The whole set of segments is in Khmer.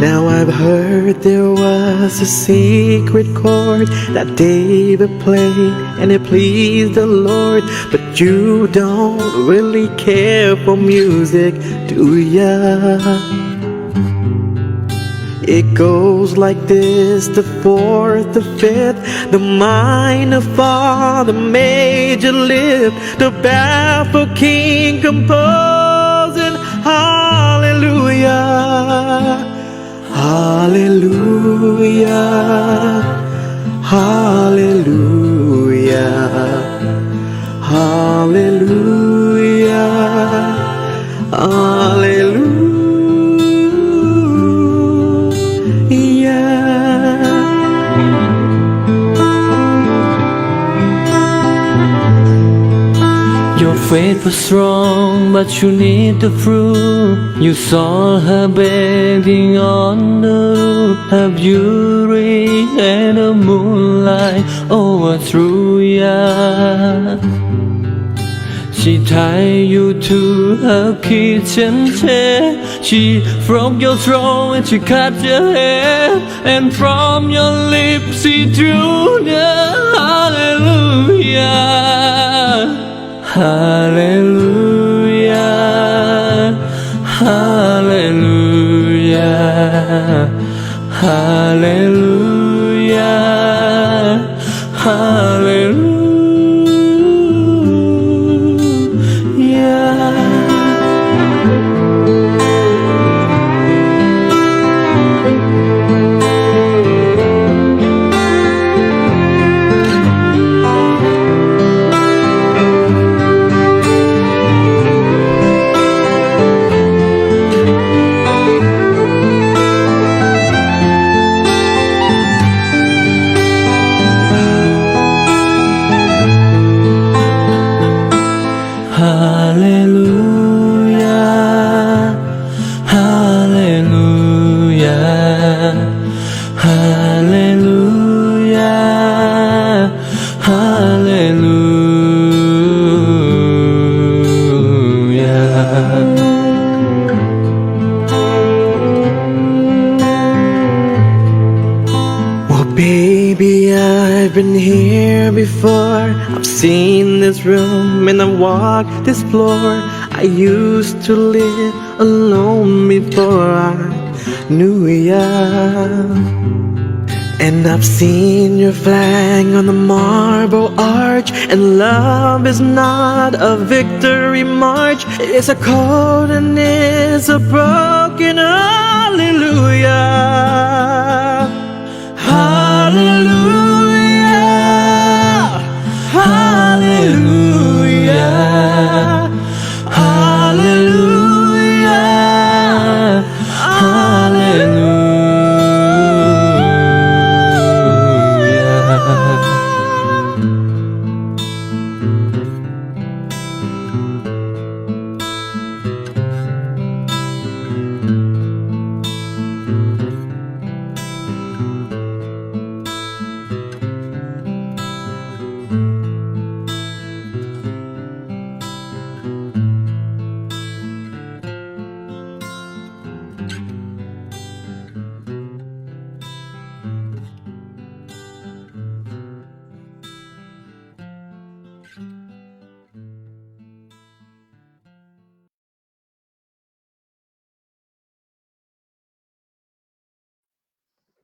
Now I've heard there was a secret chord that David played and it pleased the Lord. But you don't really care for music, do ya? It goes like this, the fourth, the fifth, the minor fall, the major lift, the baffled king composing hallelujah. Hallelujah, hallelujah, hallelujah, hallelujah. Your faith was strong, but you need the fruit. You saw her begging on the roof, her beauty and the moonlight overthrew ya. She tied you to her kitchen chair. She broke your throat and she cut your hair. And from your lips she drew the hallelujah. Hallelujah, hallelujah, hallelujah, hallelujah. I've been here before. I've seen this room and I've walked this floor. I used to live alone before I knew ya. And I've seen your flag on the marble arch. And love is not a victory march. It's a cold and it's a broken hallelujah. Hallelujah, hallelujah, hallelujah, hallelujah.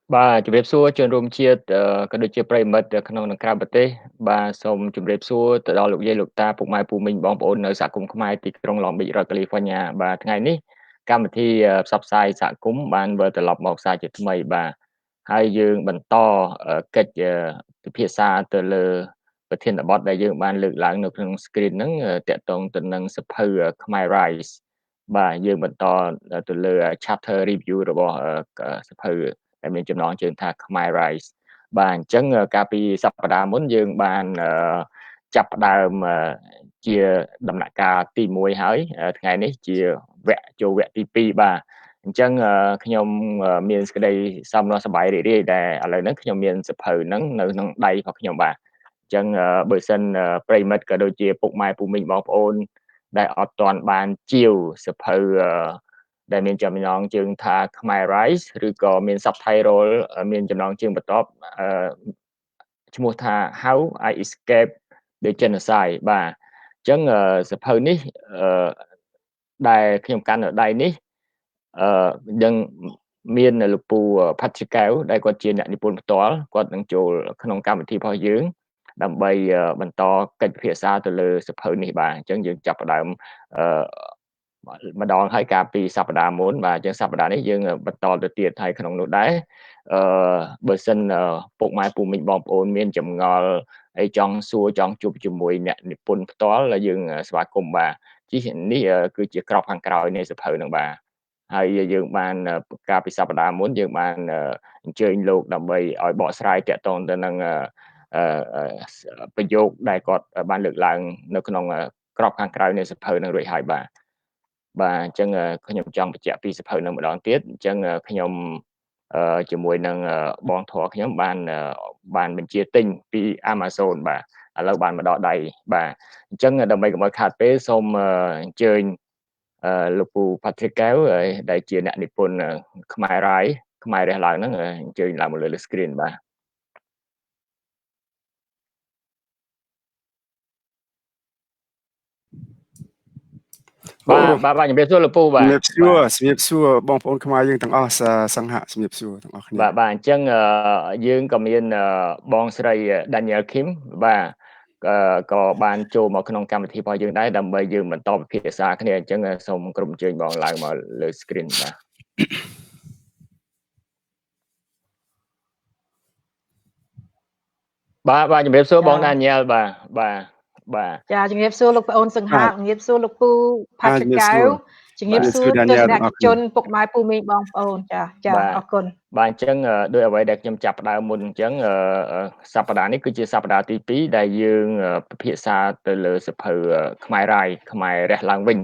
Bà chụp đẹp xua trên room chia có được chia prey mậtក្នុងនឹងក្រៅប្រទេសបាទសូមជម្រាបសួរទៅដល់លោកយាយលោកតាពុកម៉ែពូមីងបងប្អូននៅសហគមន៍ខ្មែរទីក្រុង Long Beach រដ្ឋ California បាទថ្ងៃនេះកម្មវិធីផ្សព្វផ្សាយសហគមន៍បានវិលត្រឡប់មកសារជាថ្មីបាទហើយយើងបន្តកិច្ចពិភាក្សាទៅលើប្រធានបទដែលយើងបានលើកឡើងនៅក្នុង screen ហ្នឹងតាក់ទងទៅនឹងសភៅ Khmer Rise បាទយើងបន្តទៅលើ chapter review របស់សភៅដែលមានចំណងជើងថា Khmer Rise បាទអញ្ចឹងកាលពីសប្តាហ៍មុនយើងបានចាប់ផ្ដើមជាដំណាក់កាលទី1ហើយថ្ងៃនេះជាវគ្គចូលវគ្គទី2បាទអញ្ចឹងខ្ញុំមានសេចក្តីសំណោះសប្បាយរីករាយដែលឥឡូវហ្នឹងខ្ញុំមានសភៅហ្នឹងនៅក្នុងដៃរបស់ខ្ញុំបាទអញ្ចឹងបើសិនប្រិមិត្តក៏ដូចជាពុកម៉ែពូមីងបងប្អូន ដែលអត់ទាន់បានជាវសភៅដែលមានចំណងជើងថា Khmer Rise ឬក៏មាន subtitle មានចំណងជើងបន្ទាប់ឈ្មោះថា How I Escaped the Genocide បាទអញ្ចឹងសភៅនេះដែលខ្ញុំកាន់នៅដៃនេះយើងមានលោកពូផាត់ជាកែវដែលគាត់ជាអ្នកនិពន្ធផ្ទាល់គាត់នឹងចូលក្នុងកម្មវិធីរបស់យើងដើម្បីបន្តកិច្ចពិភាក្សាទៅលើសភៅនេះបាទអញ្ចឹងយើងចាប់ផ្ដើមម្ដងហើយកាលពីសប្តាហ៍មុនបាទអញ្ចឹងសប្តាហ៍នេះយើងបន្តទៅទៀតហើយក្នុងនោះដែរបើសិនពុកម៉ែពូមីងបងប្អូនមានចម្ងល់អីចង់សួរចង់ជួបជាមួយអ្នកនិពន្ធផ្ទាល់យើងស្វាគមន៍បាទនេះគឺជាក្របខាងក្រោយនៃសភៅហ្នឹងបាទហើយយើងបានកាលពីសប្តាហ៍មុនយើងបានអញ្ជើញលោកដើម្បីឲ្យបកស្រាយតាក់ទងទៅនឹងប្រយោគដែលគាត់បានលើកឡើងនៅក្នុងក្របខាងក្រោយនៃសភៅនឹងរួចហើយបាទអញ្ចឹងខ្ញុំចង់បញ្ជាក់ពីសភៅនឹងម្ដងទៀតអញ្ចឹងខ្ញុំជាមួយនឹងបងធរខ្ញុំបានបញ្ជាទិញពី Amazon បាទឥឡូវបានមកដល់ដៃបាទអញ្ចឹងដើម្បីកុំឲ្យខាតពេលសូមអញ្ជើញលោកពូ Patrick កែវដែលជាអ្នកនិពន្ធខ្មែររាយខ្មែររះឡើងហ្នឹងអញ្ជើញឡើងមកលើ screen បាទជំរាបសួរលោកពូបាទជំរាបសួរបងប្អូនខ្មែរយើងទាំងអស់សង្ហៈជំរាបសួរទាំងអស់គ្នាបាទអញ្ចឹងយើងក៏មានបងស្រី Danielle Khim បាទក៏បានចូលមកក្នុងកម្មវិធីរបស់យើងដែរដើម្បីយើងបន្តពិភាក្សាគ្នាអញ្ចឹងសូមក្រុមអញ្ជើញបងឡើងមកលើ screen បាទជំរាបសួរបង Danielle បាទចាជំរាបសួរលោកប្អូនសង្ហាជំរាបសួរលោកពូផាត់ចកៅជំរាបសួរទស្សនិកជនពុកម៉ែពូមីងបងប្អូនចាអរគុណបាទអញ្ចឹងដោយអ្វីដែលខ្ញុំចាប់ផ្ដើមមុនអញ្ចឹងសប្តាហ៍នេះគឺជាសប្តាហ៍ទី2ដែលយើងពិភាក្សាទៅលើសភៅខ្មែររាយខ្មែររះឡើងវិញ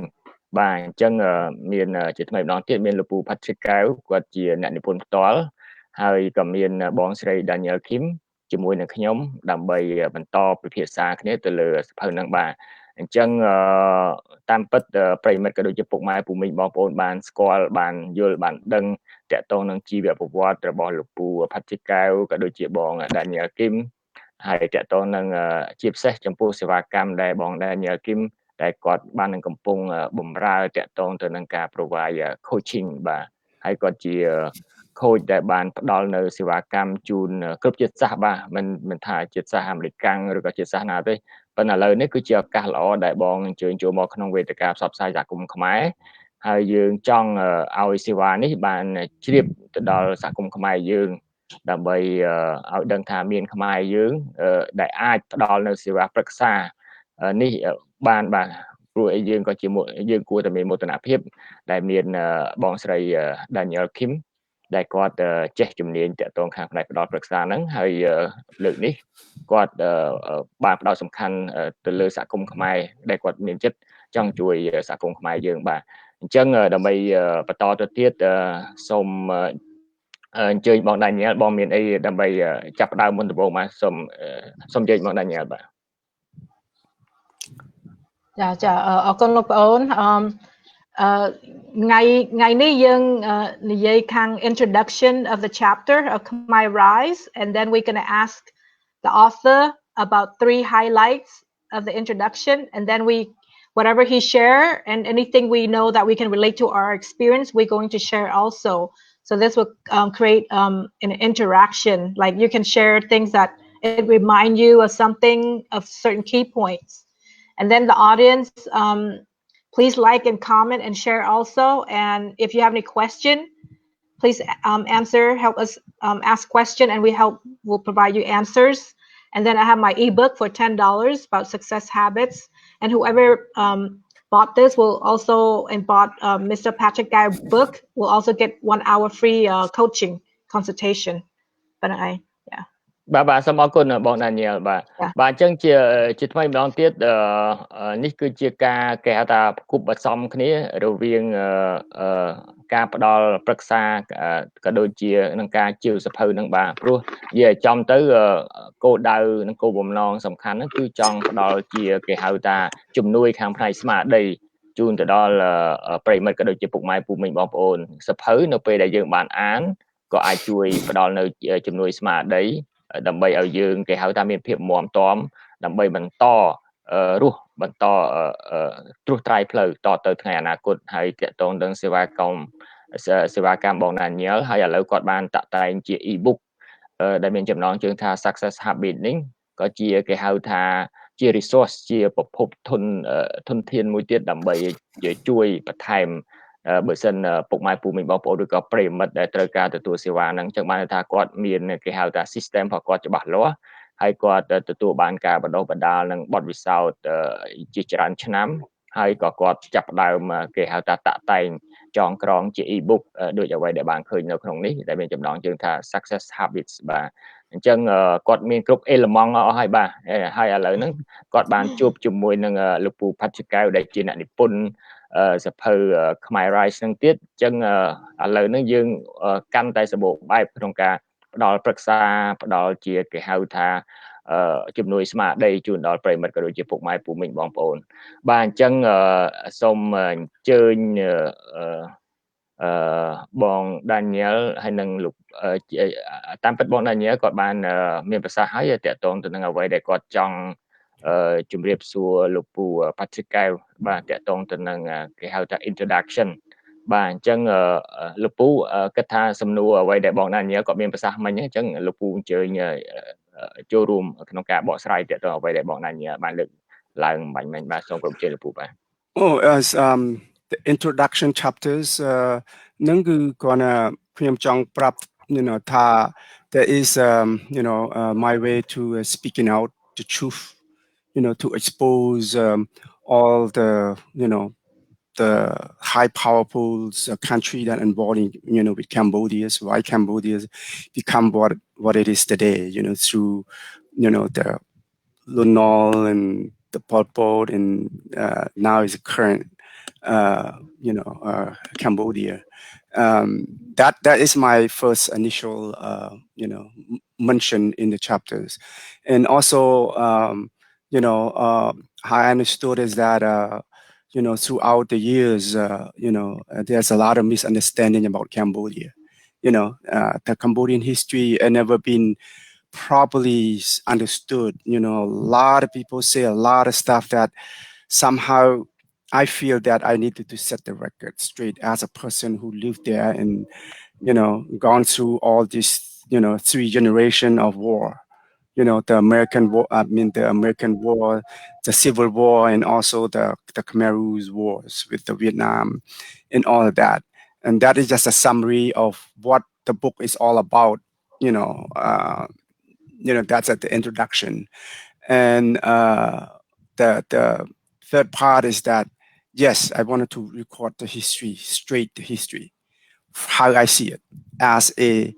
បាទអញ្ចឹងមានជាថ្មីម្ដងទៀតមានលោកពូផាត់ជាកែវគាត់ជាអ្នកនិពន្ធផ្ទាល់ហើយក៏មានបងស្រី Danielle Khim ជាមួយនឹងខ្ញុំដើម្បីបន្តពិភាក្សាគ្នាទៅលើសភៅហ្នឹងបាទអញ្ចឹងតាមពិតប្រិមិត្តក៏ដូចជាពុកម៉ែពូមីងបងប្អូនបានស្គាល់បានយល់បានដឹងតាក់ទងនឹងជីវប្រវត្តិរបស់លោកពូផាត់ជាកែវក៏ដូចជាបង Danielle Khim ហើយតាក់ទងនឹងជាពិសេសចំពោះសេវាកម្មដែលបង Danielle Khim ដែលគាត់បាននឹងកំពុងបម្រើតាក់ទងទៅនឹងការ provide coaching បាទហើយគាត់ជាcoach ដែលបានផ្ដល់នៅសេវាកម្មជូនគ្រប់ជាតិសាសន៍បាទមិនថាជាតិសាសន៍អាមេរិកឬក៏ជាតិសាសន៍ណាទេប៉ុន្តែឥឡូវនេះគឺជាឱកាសល្អដែលបងអញ្ជើញចូលមកក្នុងវេទិកាផ្សព្វផ្សាយសហគមន៍ខ្មែរហើយយើងចង់ឲ្យសេវានេះបានជ្រាបទៅដល់សហគមន៍ខ្មែរយើងដើម្បីឲ្យដឹងថាមានខ្មែរយើងដែលអាចផ្ដល់នៅសេវាប្រឹក្សានេះបានបាទព្រោះយើងក៏ជាយើងគួរតែមានមោទនភាពដែលមានបងស្រី Danielle Khim ដែលគាត់ចេះជំនាញតាក់ទងខាងផ្នែកផ្ដល់ប្រឹក្សាហ្នឹងហើយលើកនេះគាត់បានផ្ដោតសំខាន់ទៅលើសហគមន៍ខ្មែរដែលគាត់មានចិត្តចង់ជួយសហគមន៍ខ្មែរយើងបាទអញ្ចឹងដើម្បីបន្តទៅទៀតសូមអញ្ជើញបង Danielle បងមានអីដើម្បីចាប់ផ្ដើមមុនដំបូងបាទសូមអញ្ជើញបង Danielle បាទចាអរគុណលោកប្អូនថ្ងៃនេះយើងនិយាយខាង introduction of the chapter of Khmer Rise and then we're going to ask the author about 3 highlights of the introduction and then whatever he share and anything we know that we can relate to our experience we're going to share also so this will create an interaction like you can share things that it remind you of something of certain key points and then the audience please like and comment and share also and if you have any question please help us ask question and we'll provide you answers and then I have my ebook for $10 about success habits and whoever bought this will also and bought Mr. Patrick Guy's book will also get 1 hour free coaching consultation but បាទសូមអរគុណបង Daniel បាទអញ្ចឹងជាថ្មីម្ដងទៀតនេះគឺជាការគេហៅថាប្រគប់បសំគ្នារវាងការផ្ដល់ប្រឹក្សាក៏ដូចជានឹងការជាវសភៅនឹងបាទព្រោះនិយាយចំទៅគោលដៅនិងគោលបំណងសំខាន់ហ្នឹងគឺចង់ផ្ដល់ជាគេហៅថាជំនួយខាងផ្នែកស្មារតីជូនទៅដល់ប្រិមិត្តក៏ដូចជាពុកម៉ែពូមីងបងប្អូនសភៅនៅពេលដែលយើងបានអានក៏អាចជួយផ្ដល់នៅជំនួយស្មារតីដើម្បីឲ្យយើងគេហៅថាមានភាពមាំទាំដើម្បីបន្តរស់បន្តត្រួសត្រាយផ្លូវតទៅថ្ងៃអនាគតហើយតកតងនឹងសេវាកម្មបង Daniel ហើយឥឡូវគាត់បានតាក់តែងជា e-book ដែលមានចំណងជើងថា Success Habit នេះក៏ជាគេហៅថាជា resource ជាប្រភពធនធានមួយទៀតដើម្បីជួយបន្ថែមបើសិនពុកម៉ែពូមីងបងប្អូនឬក៏ប្រិយមិត្តដែលត្រូវការទទួលសេវាហ្នឹងអញ្ចឹងបានថាគាត់មានគេហៅថា system របស់គាត់ច្បាស់លាស់ហើយគាត់ទទួលបានការបណ្ដុះបណ្ដាលនិងបទពិសោធន៍ជាច្រើនឆ្នាំហើយក៏គាត់ចាប់ផ្ដើមគេហៅថាតាក់តែងចងក្រងជា e-book ដូចអ្វីដែលបានឃើញនៅក្នុងនេះដែលមានចំណងជើងថា Success Habits បាទអញ្ចឹងគាត់មានគ្រប់អេឡឺម៉ង់អស់ហើយបាទហើយឥឡូវហ្នឹងគាត់បានជួបជាមួយនឹងលោកពូផាត់ជាកែវដែលជាអ្នកនិពន្ធសភៅ Khmer Rise ហ្នឹងទៀតអញ្ចឹងឥឡូវហ្នឹងយើងកាន់តែសម្បូរបែបក្នុងការផ្ដល់ប្រឹក្សាផ្ដល់ជាគេហៅថាជំនួយស្មារតីជូនដល់ប្រិមិត្តក៏ដូចជាពុកម៉ែពូមីងបងប្អូនបាទអញ្ចឹងសូមអញ្ជើញបង Daniel ហើយនឹងលោកតាមពិតបង Daniel គាត់បានមានប្រសាសន៍ហើយតកតងទៅនឹងអ្វីដែលគាត់ចង់ជម្រាបសួរលោកពូ Patrick កែវបាទតកតងទៅនឹងគេហៅថា introduction បាទអញ្ចឹងលោកពូគិតថាសំណួរអ្វីដែលបង Daniel គាត់មានប្រសាសន៍មិញអញ្ចឹងលោកពូអញ្ជើញចូលរួមក្នុងការបកស្រាយតកតងអ្វីដែលបង Daniel បានលើកឡើងបាញ់មិញបាទសូមគោរពអញ្ជើញលោកពូបាទ as the introduction chapters នឹងគឺគាត់ខ្ញុំចង់ប្រាប់ ថា there is my way to speaking out the truth to expose all the the high powerful country that involving with Cambodia, why Cambodia become what it is today, through the Lunol and the Pol Pot and now is the current Cambodia. That is my first initial mention in the chapters, and also how I understood is that throughout the years there's a lot of misunderstanding about Cambodia. The Cambodian history had never been properly understood. A lot of people say a lot of stuff that somehow I feel that I needed to set the record straight as a person who lived there and gone through all this 3 generation of war. The American war, the American war, the Civil War, and also the Khmer wars with the Vietnam and all of that. And that is just a summary of what the book is all about. That's at the introduction. And the third part is that, yes, I wanted to record the history, straight the history, how I see it as a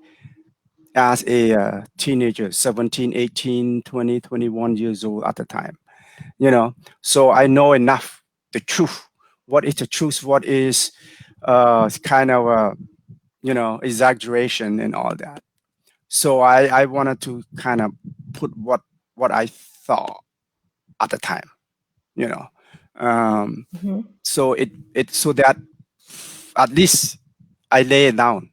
teenager, 17, 18, 20, 21 years old at the time. So I know enough the truth. What is the truth? What is kind of exaggeration and all that. So I wanted to kind of put what I thought at the time, so it so that at least I lay it down,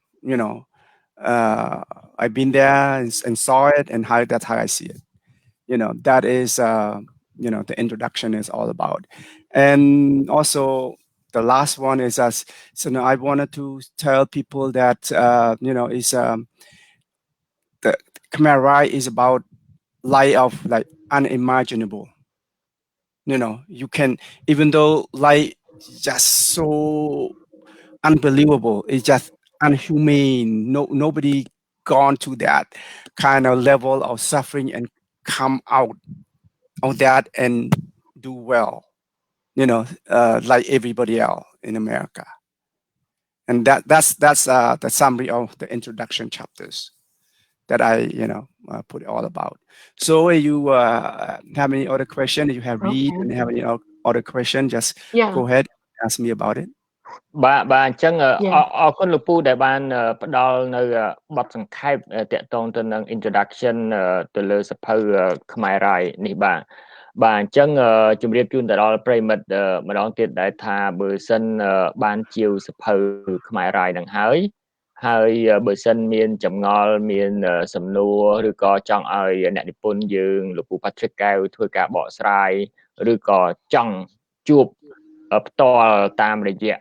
I've been there and saw it, and that's how I see it. That is the introduction is all about. And also the last one is I wanted to tell people that is the Khmer Rise is about light of like unimaginable. You can, even though light just so unbelievable, it's just unhumane. Nobody gone to that kind of level of suffering and come out of that and do well, like everybody else in America. And that's the summary of the introduction chapters. that I put all about. So you have any other question? If you have read and have any other question, just go ahead and ask me about it. បាទអញ្ចឹងអរគុណលោកពូដែលបានផ្ដល់នៅបទសង្ខេបតាក់ទងទៅនឹង introduction ទៅលើសភៅខ្មែររាយនេះបាទអញ្ចឹងជម្រាបជូនទៅដល់ប្រិមិត្តម្ដងទៀតដែរថាបើសិនបានជាវសភៅខ្មែររាយនឹងហើយបើសិនមានចម្ងល់មានសំណួរឬក៏ចង់ឲ្យអ្នកនិពន្ធយើងលោកពូ Patrick កែវធ្វើការបកស្រាយឬក៏ចង់ជួបផ្ទាល់តាមរយៈ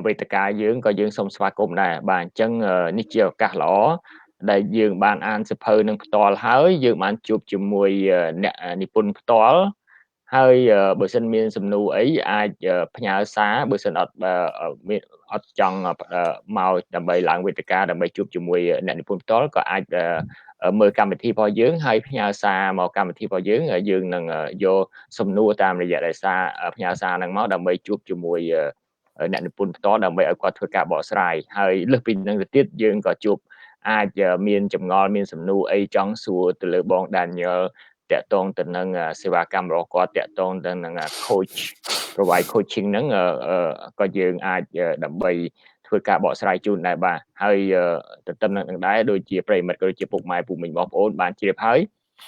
វេទិកាយើងក៏យើងសូមស្វាគមន៍ដែរបាទអញ្ចឹងនេះជាឱកាសល្អដែលយើងបានអានសភៅនឹងផ្ទាល់ហើយយើងបានជួបជាមួយអ្នកនិពន្ធផ្ទាល់ហើយបើសិនមានសំណួរអីអាចផ្ញើសារបើសិនអត់ចង់មកដើម្បីឡើងវេទិកាដើម្បីជួបជាមួយអ្នកនិពន្ធផ្ទាល់ក៏អាចមើលកម្មវិធីរបស់យើងហើយផ្ញើសារមកកម្មវិធីរបស់យើងនឹងយកសំណួរតាមរយៈសារផ្ញើសារហ្នឹងមកដើម្បីជួបជាមួយអ្នកនិពន្ធផ្ទាល់ដើម្បីឲ្យគាត់ធ្វើការបកស្រាយហើយលើសពីនឹងទៅទៀតយើងក៏ជួបអាចមានចម្ងល់មានសំណួរអីចង់សួរទៅលើបង Danielle តាក់ទងទៅនឹងសេវាកម្មរបស់គាត់តាក់ទងទៅនឹង coach provide coaching ហ្នឹងក៏យើងអាចដើម្បីធ្វើការបកស្រាយជូនដែរបាទហើយទន្ទឹមនឹងដែរដូចជាប្រិមិត្តក៏ដូចជាពុកម៉ែពូមីងបងប្អូនបានជ្រាបហើយ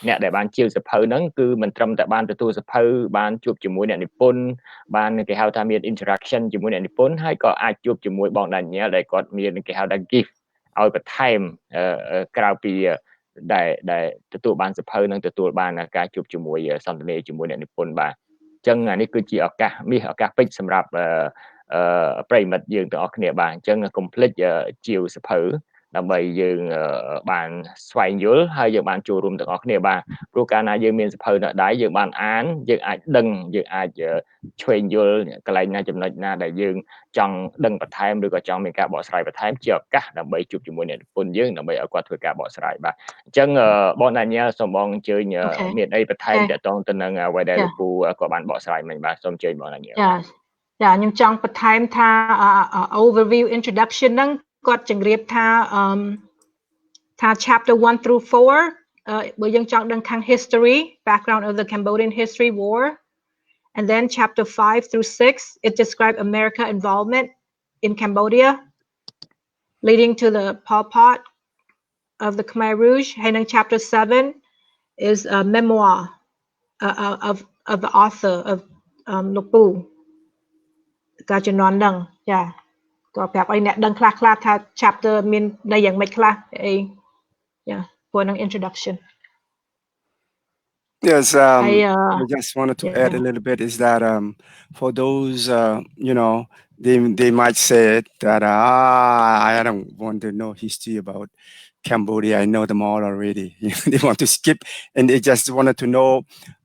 អ្នកដែលបានជាវសភៅហ្នឹងគឺមិនត្រឹមតែបានទទួលសភៅបានជួបជាមួយអ្នកនិពន្ធបានគេហៅថាមាន interaction ជាមួយអ្នកនិពន្ធហើយក៏អាចជួបជាមួយបង Danielle ដែលគាត់មានគេហៅថា gift ឲ្យបន្ថែមក្រៅពីដែលទទួលបានសភៅនឹងទទួលបានការជួបជាមួយសន្ទនាជាមួយអ្នកនិពន្ធបាទអញ្ចឹងនេះគឺជាឱកាសពេជ្រសម្រាប់ប្រិមិត្តយើងទាំងអស់គ្នាបាទអញ្ចឹងកុំភ្លេចជាវសភៅដើម្បីយើងបានស្វែងយល់ហើយយើងបានចូលរួមទាំងអស់គ្នាបាទព្រោះកាលណាយើងមានសភៅនៅដៃយើងបានអានយើងអាចដឹងយើងអាចឆ្វេងយល់កន្លែងណាចំណុចណាដែលយើងចង់ដឹងបន្ថែមឬក៏ចង់មានការបកស្រាយបន្ថែមជាឱកាសដើម្បីជួបជាមួយអ្នកនិពន្ធយើងដើម្បីឲ្យគាត់ធ្វើការបកស្រាយបាទអញ្ចឹងបង Danielle សូមបងអញ្ជើញមានអីបន្ថែមទាក់ទងទៅនឹងអ្វីដែលលោកពូក៏បានបកស្រាយមិញបាទសូមអញ្ជើញបង Danielle ចាខ្ញុំចង់បន្ថែមថា overview introduction ហ្នឹងគាត់ជម្រាបថា chapter 1 through 4បើយើងចង់ដឹងខាង history background of the Cambodian history war and then chapter 5 through 6 it describes America involvement in Cambodia leading to the Pol Pot of the Khmer Rouge and then chapter 7 is a memoir of the author of Lok Pu ការជំនាន់ហ្នឹងចាក៏ប្រាប់ឲ្យអ្នកដឹងខ្លះថា chapter មានន័យយ៉ាងម៉េចខ្លះអី for an introduction. Yes, I just wanted to add a little bit is that for those they might say that I don't want to know history about Cambodia. I know them all already. They want to skip and they just wanted to know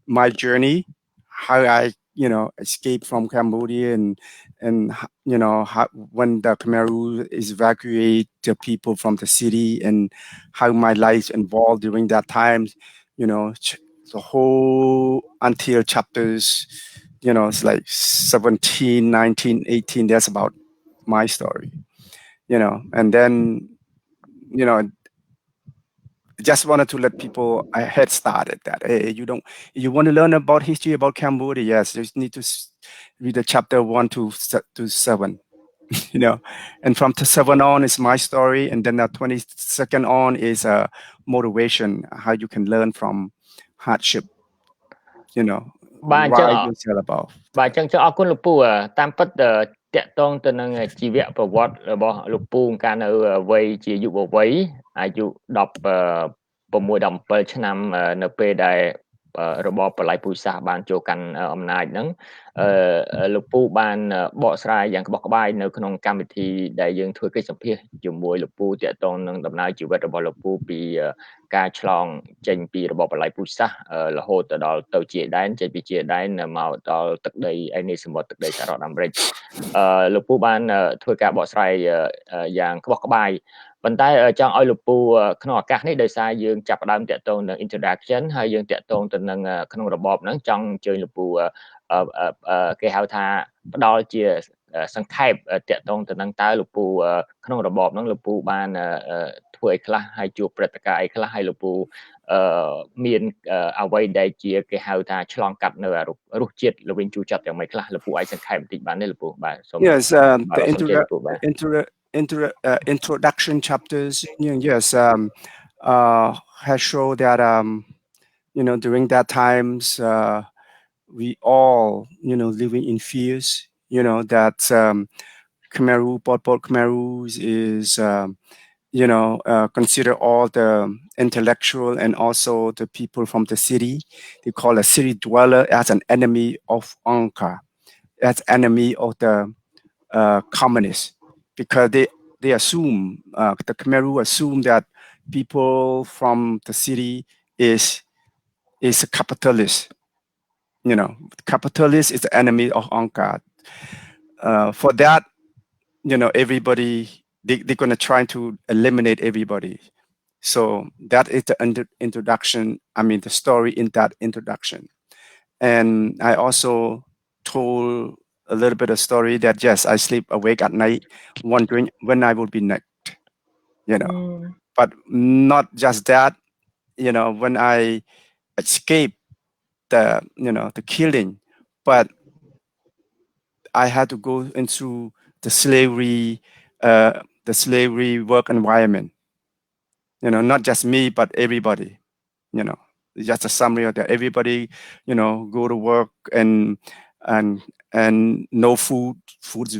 my journey, how I escaped from Cambodia and how, when the Khmer is evacuate the people from the city and how my life involved during that time, the whole until chapters, it's like 17, 19, 18, that's about my story, and then, just wanted to let people I had started that hey, you want to learn about history about Cambodia, yes, you need to read the chapter 1 to 7, and from 7 on is my story, and then the 22nd on is motivation, how you can learn from hardship, why you about បាទអញ្ចឹងអរគុណលោកពូតាមពិតតាក់ទងទៅនឹងជីវប្រវត្តិរបស់លោកពូកាលនៅវ័យជាយុវវ័យអាយុ16-17ឆ្នាំនៅពេលដែលរបបបល្ល័ង្កពូជសាសន៍បានចូលកាន់អំណាចហ្នឹងលោកពូបានបកស្រាយយ៉ាងក្បោះក្បាយនៅក្នុងកម្មវិធីដែលយើងធ្វើកិច្ចសម្ភាសន៍ជាមួយលោកពូតាក់ទងនឹងដំណើរជីវិតរបស់លោកពូពីការឆ្លងចេញពីរបបបល្ល័ង្កពូជសាសន៍រហូតដល់ទៅជាដែនចេញពីជាដែនមកដល់ទឹកដីឯនេះសមុទ្រទឹកដីសហរដ្ឋអាមេរិកលោកពូបានធ្វើការបកស្រាយយ៉ាងក្បោះក្បាយប៉ុន្តែចង់ឲ្យលោកពូក្នុងឱកាសនេះដោយសារយើងចាប់ផ្ដើមតាក់ទងនឹង introduction ហើយយើងតាក់ទងទៅនឹងក្នុងរបបហ្នឹងចង់អញ្ជើញលោកពូគេហៅថាផ្ដល់ជាសង្ខេបតាក់ទងទៅនឹងតើលោកពូក្នុងរបបហ្នឹងលោកពូបានធ្វើ ធ្វើអីខ្លះហើយជួបព្រឹត្តិការណ៍អីខ្លះហើយលោកពូមានអ្វីដែលជាគេហៅថាឆ្លងកាត់នៅរសជាតិល្វីងជូរចត់យ៉ាងម៉េចខ្លះលោកពូអាចសង្ខេបបន្តិចបានទេលោកពូបាទសូម Yes, the សូមជម្រាបលោកពូបាទ introduction chapters, yes, has shown that during that times we all living in fears. That Khmer, Pol Khmerus is consider all the intellectual and also the people from the city. They call a city dweller as an enemy of Angkor, as enemy of the communists, because they assume the Khmer assume that people from the city is a capitalist. Capitalist is the enemy of Angkor. For that, everybody they're gonna try to eliminate everybody. So that is the introduction. I mean, the story in that introduction. And I also told a little bit of story that yes, I sleep awake at night wondering when I will be next. But not just that. When I escape the killing, but I had to go into the slavery work environment. Not just me, but everybody. Just a summary of that. Everybody, go to work and no food. Food's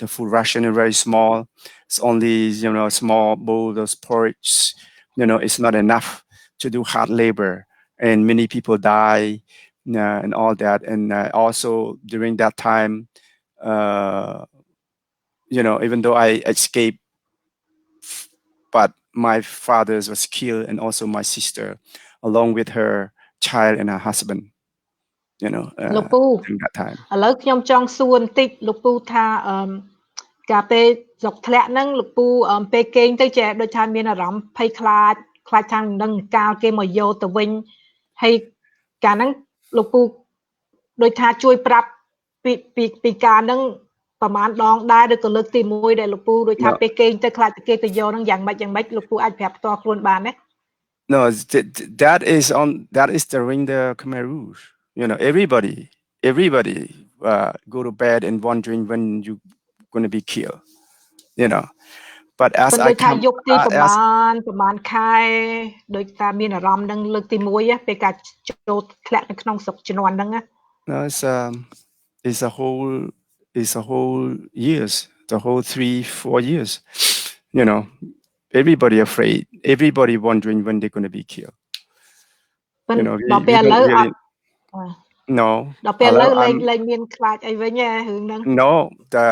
the food ration is very small. It's only a small bowl of porridge. It's not enough to do hard labor, and many people die. And all that, and also during that time, even though I escaped, but my father was killed, and also my sister, along with her child and her husband.លោកពូ during that time. ឥឡូវខ្ញុំចង់សួរបន្តិចលោកពូថាកាលពេលស្រុកធ្លាក់ហ្នឹងលោកពូពេលគេងទៅចេះដូចថាមានអារម្មណ៍ភ័យខ្លាចថានឹងកាលគេមកយកទៅវិញហើយកាលហ្នឹងលោកពូដូចថាជួយប្រាប់ពីការហ្នឹងប្រហែលដងដែរឬក៏លើកទី1ដែលលោកពូដូចថាពេលគេងទៅខ្លាចគេទៅយកហ្នឹងយ៉ាងម៉េចលោកពូអាចប្រាប់ផ្ទាល់ខ្លួនបានទេ No, that is during the Khmer Rouge. Everybody go to bed and wondering when you're going to be killed. But as I ថាយកទីប្រហែលខែដូចថាមានអារម្មណ៍នឹងលើកទី1ពេលការចូលធ្លាក់នៅក្នុងស្រុកជំនាន់ហ្នឹង No, it's a whole years, the whole 3-4 years. Everybody afraid. Everybody wondering when they're going to be killed.ដល់ពេលឥឡូវ No. ដល់ពេលឥឡូវលែងមានខ្លាចអីវិញរឿងហ្នឹង No, the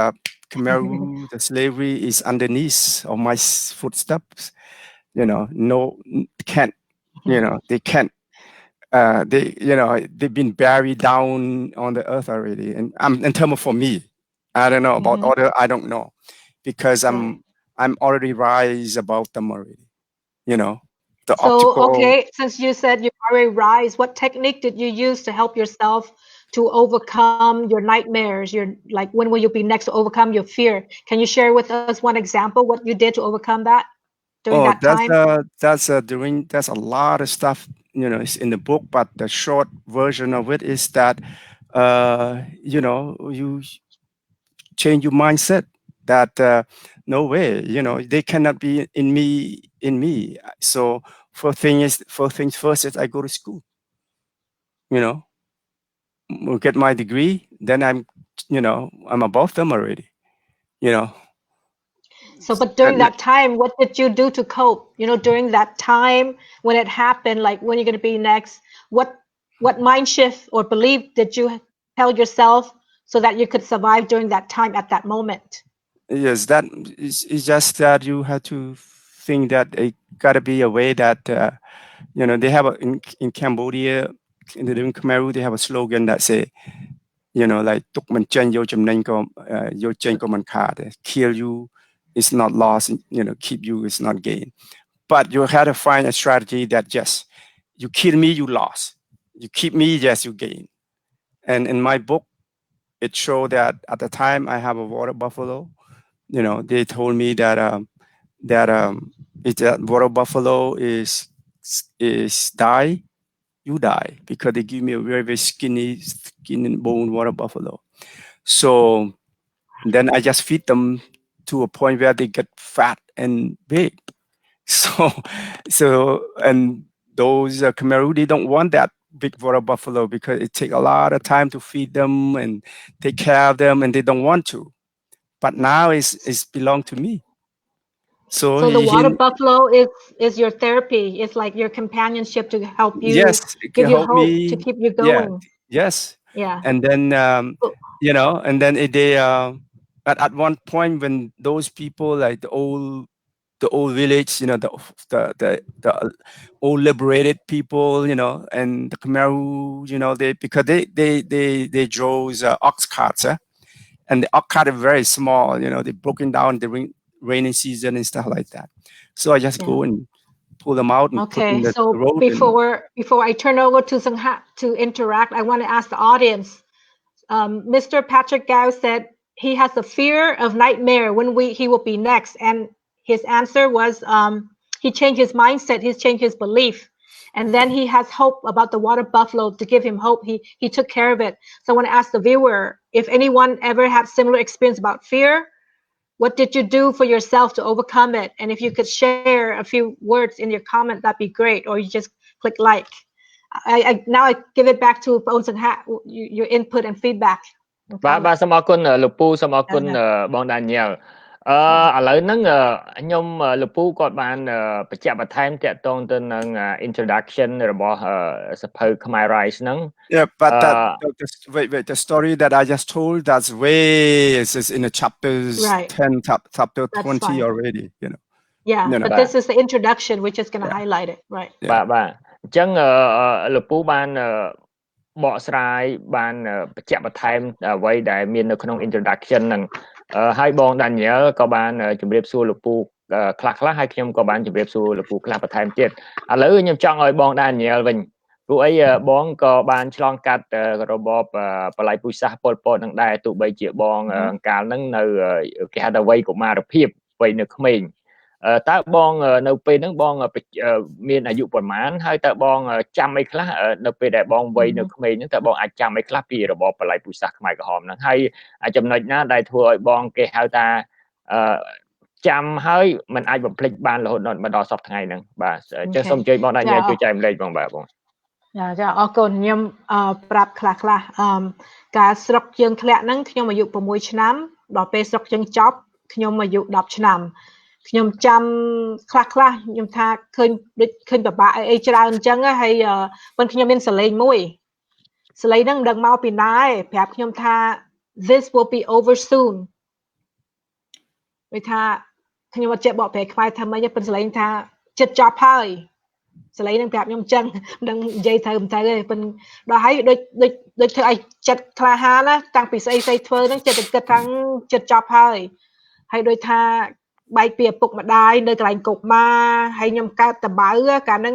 Khmer the slavery is underneath of my footsteps. No, can't. They can't. They've been buried down on the earth already. And in terms of for me, I don't know about other. I don't know, because I'm already rise above them already. The optical. Okay, since you said you already rise, what technique did you use to help yourself to overcome your nightmares? Like, when will you be next to overcome your fear? Can you share with us one example what you did to overcome that during that time? That's a lot of stuff. It's in the book, but the short version of it is that you change your mindset. That no way, they cannot be in me. So first things first is I go to school. Get my degree, then I'm above them already. So, but during that time, what did you do to cope? During that time when it happened, like when you're going to be next, what mind shift or belief did you tell yourself so that you could survive during that time at that moment? Yes, that is just that you have to think that it got to be a way that they have in Cambodia, in Khmer, they have a slogan that say, like "Tuk man chen yo chimneng ko yo chen ko man kha." Kill you is not loss, keep you is not gain. But you have to find a strategy that yes, you kill me, you lost. You keep me, yes, you gain. And in my book, it showed that at the time I have a water buffalo. They told me that If that water buffalo is die, you die, because they give me a very, very skin and bone water buffalo. So then I just feed them to a point where they get fat and big. So and those Khmer, they don't want that big water buffalo because it takes a lot of time to feed them and take care of them, and they don't want to. But now it's belong to me. So the water buffalo is your therapy. It's like your companionship to help you, yes, it give can you help hope, to me. keep you Yeah, going. yes. Yeah. And then Oh, and then they at one point when those people like the old village, the old liberated people, and the Khmer, they because they drove ox carts, and the ox cart is very small, they broken down the rainy season and stuff like that. So I just yeah. go and pull them out and put in Okay. the So road. before I turn over to Sanghak to interact, I want to ask the audience. Mr. Patrick Gao said he has a fear of nightmare when he will be next, and his answer was he changed his mindset, he's changed his belief, and then he has hope about the water buffalo to give him hope. He took care of it. So I want to ask the viewer if anyone ever had similar experience about fear. What did you do for yourself to overcome it? And if you could share a few words in your comment, that'd be great. Or you just click like. Now I give it back to Paul Sanghak, your input and feedback. បាទសូមអរគុណលោកពូសូមអរគុណបង Danielle ឥឡូវហ្នឹងខ្ញុំលោកពូគាត់បានបញ្ជាក់បន្ថែមតាក់ទងទៅនឹង introduction របស់សភៅ Khmer Rise ហ្នឹង Yeah, but wait, the story that I just told, that's way is in the chapters 10, chapter 20 already, Yeah, but this is the introduction. We're just going to highlight it, right? បាទអញ្ចឹងលោកពូបានបកស្រាយបានបញ្ជាក់បន្ថែមអ្វីដែលមាននៅក្នុង introduction ហ្នឹងហើយបង Danielle ក៏បានជម្រាបសួរលោកពូខ្លះហើយខ្ញុំក៏បានជម្រាបសួរលោកពូខ្លះបន្ថែមទៀតឥឡូវខ្ញុំចង់ឲ្យបង Danielle វិញព្រោះអីបងក៏បានឆ្លងកាត់របបបល័យពូជសាសន៍ប៉ុលពតនឹងដែរទោះបីជាបងកាលហ្នឹងនៅគេហៅថាវ័យកុមារភាពវ័យនៅក្មេងតើបងនៅពេលហ្នឹងបងមានអាយុប្រមាណហើយតើបងចាំអីខ្លះនៅពេលដែលបងវ័យនៅក្មេងហ្នឹងតើបងអាចចាំអីខ្លះពីរបបបល័យពូជសាសន៍ខ្មែរក្រហមហ្នឹងហើយចំណុចណាដែលធ្វើឲ្យបងគេហៅថាចាំហើយមិនអាចបំភ្លេចបានរហូតមកដល់សប្តាហ៍ថ្ងៃហ្នឹងបាទអញ្ចឹងសូមអញ្ជើញបងDanielleជួយចែករំលែកបងបាទបងចាអរគុណខ្ញុំប្រាប់ខ្លះការស្រុកយើងធ្លាក់ហ្នឹងខ្ញុំអាយុ6ឆ្នាំដល់ពេលស្រុកយើងចប់ខ្ញុំអាយុ10ឆ្នាំខ្ញុំចាំខ្លះខ្ញុំថាឃើញពិបាកអីច្រើនអញ្ចឹងហើយប៉ុន្តែខ្ញុំមានសលេងមួយសលេងហ្នឹងមិនដឹងមកពីណាទេប្រាប់ខ្ញុំថា this will be over soon វាថាខ្ញុំអត់ចេះបកប្រែខ្មែរថាម៉េចប៉ុន្តែសលេងថាចិត្តចប់ហើយសលេងហ្នឹងប្រាប់ខ្ញុំអញ្ចឹងមិនដឹងនិយាយត្រូវមិនត្រូវទេប៉ុន្តែដល់ហើយដូចធ្វើឲ្យចិត្តក្លាហានណាតាំងពីស្អីធ្វើហ្នឹងចិត្តគិតថាចិត្តចប់ហើយដូចថាបែកពីឪពុកម្ដាយនៅកន្លែងកុមារហើយខ្ញុំកើតតបៅកាលហ្នឹង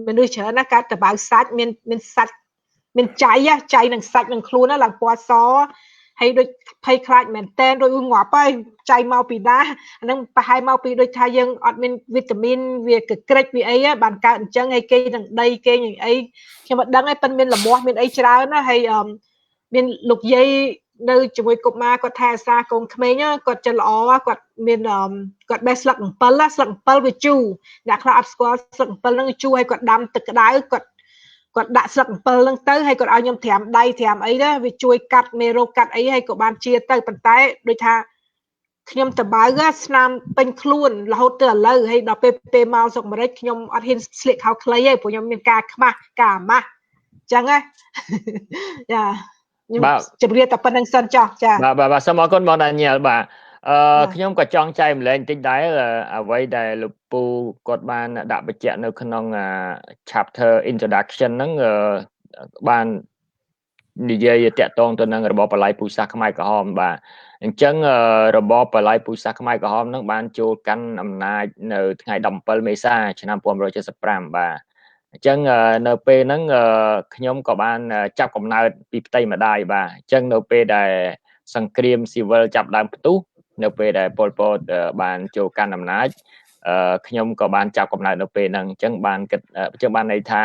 មនុស្សច្រើនណាកើតតបៅសាច់មានសាច់មានចៃនឹងសាច់នឹងខ្លួនណាឡើងពណ៌សហើយដូចភ័យខ្លាចមែនតែនដូចងាប់ហើយចៃមកពីណាអាហ្នឹងប្រហែលមកពីដូចថាយើងអត់មានវីតាមីនវាកក្រិចវាអីបានកើតអញ្ចឹងហើយគេនឹងដីគេនឹងអីខ្ញុំមិនដឹងទេប៉ុន្តែមានលមាស់មានអីច្រើនណាហើយមានលោកយាយនៅជាមួយកុមារគាត់ថែអាសាកូនក្មេងគាត់ចិត្តល្អគាត់មានគាត់បេះស្លឹកអំពិលវាជូរអ្នកខ្លះអត់ស្គាល់ស្លឹកអំពិលហ្នឹងជូរហើយគាត់ដាំទឹកក្តៅគាត់ដាក់ស្លឹកអំពិលហ្នឹងទៅហើយគាត់ឲ្យខ្ញុំត្រាំដៃត្រាំអីដែរវាជួយកាត់មេរោគកាត់អីហើយក៏បានជាទៅប៉ុន្តែដូចថាខ្ញុំតបៅស្នាមពេញខ្លួនរហូតទៅឥឡូវហើយដល់ពេលមកស្រុកអាមេរិកខ្ញុំអត់ហ៊ានស្លៀកខោខ្លីទេព្រោះខ្ញុំមានការខ្មាស់ការអាម៉ាស់អញ្ចឹងណាចាខ្ញុំជម្រាបតែប៉ុណ្្នឹងសិនចោះចាបាទសូមអរគុណបង Danielle បាទខ្ញុំក៏ចង់ចែកម្លែងបន្តិចដែរអ្វីដែលលោកពូគាត់បានដាក់បញ្ជាក់នៅក្នុង chapter introduction ហ្នឹងបាននិយាយតាក់ទងទៅនឹងរបបបល័យពូជសាសន៍ខ្មែរក្រហមបាទអញ្ចឹងរបបបល័យពូជសាសន៍ខ្មែរក្រហមហ្នឹងបានចូលកាន់អំណាចនៅថ្ងៃ17មេសាឆ្នាំ1975បាទអញ្ចឹងនៅពេលហ្នឹងខ្ញុំក៏បានចាប់កំណើតពីផ្ទៃម្ដាយបាទអញ្ចឹងនៅពេលដែលសង្គ្រាមស៊ីវិលចាប់ដើមផ្ទុះនៅពេលដែលប៉ុលពតបានចូលកាន់អំណាច ខ្ញុំក៏បានចាប់កំណើតនៅពេលហ្នឹងអញ្ចឹងបានគិតអញ្ចឹងបានន័យថា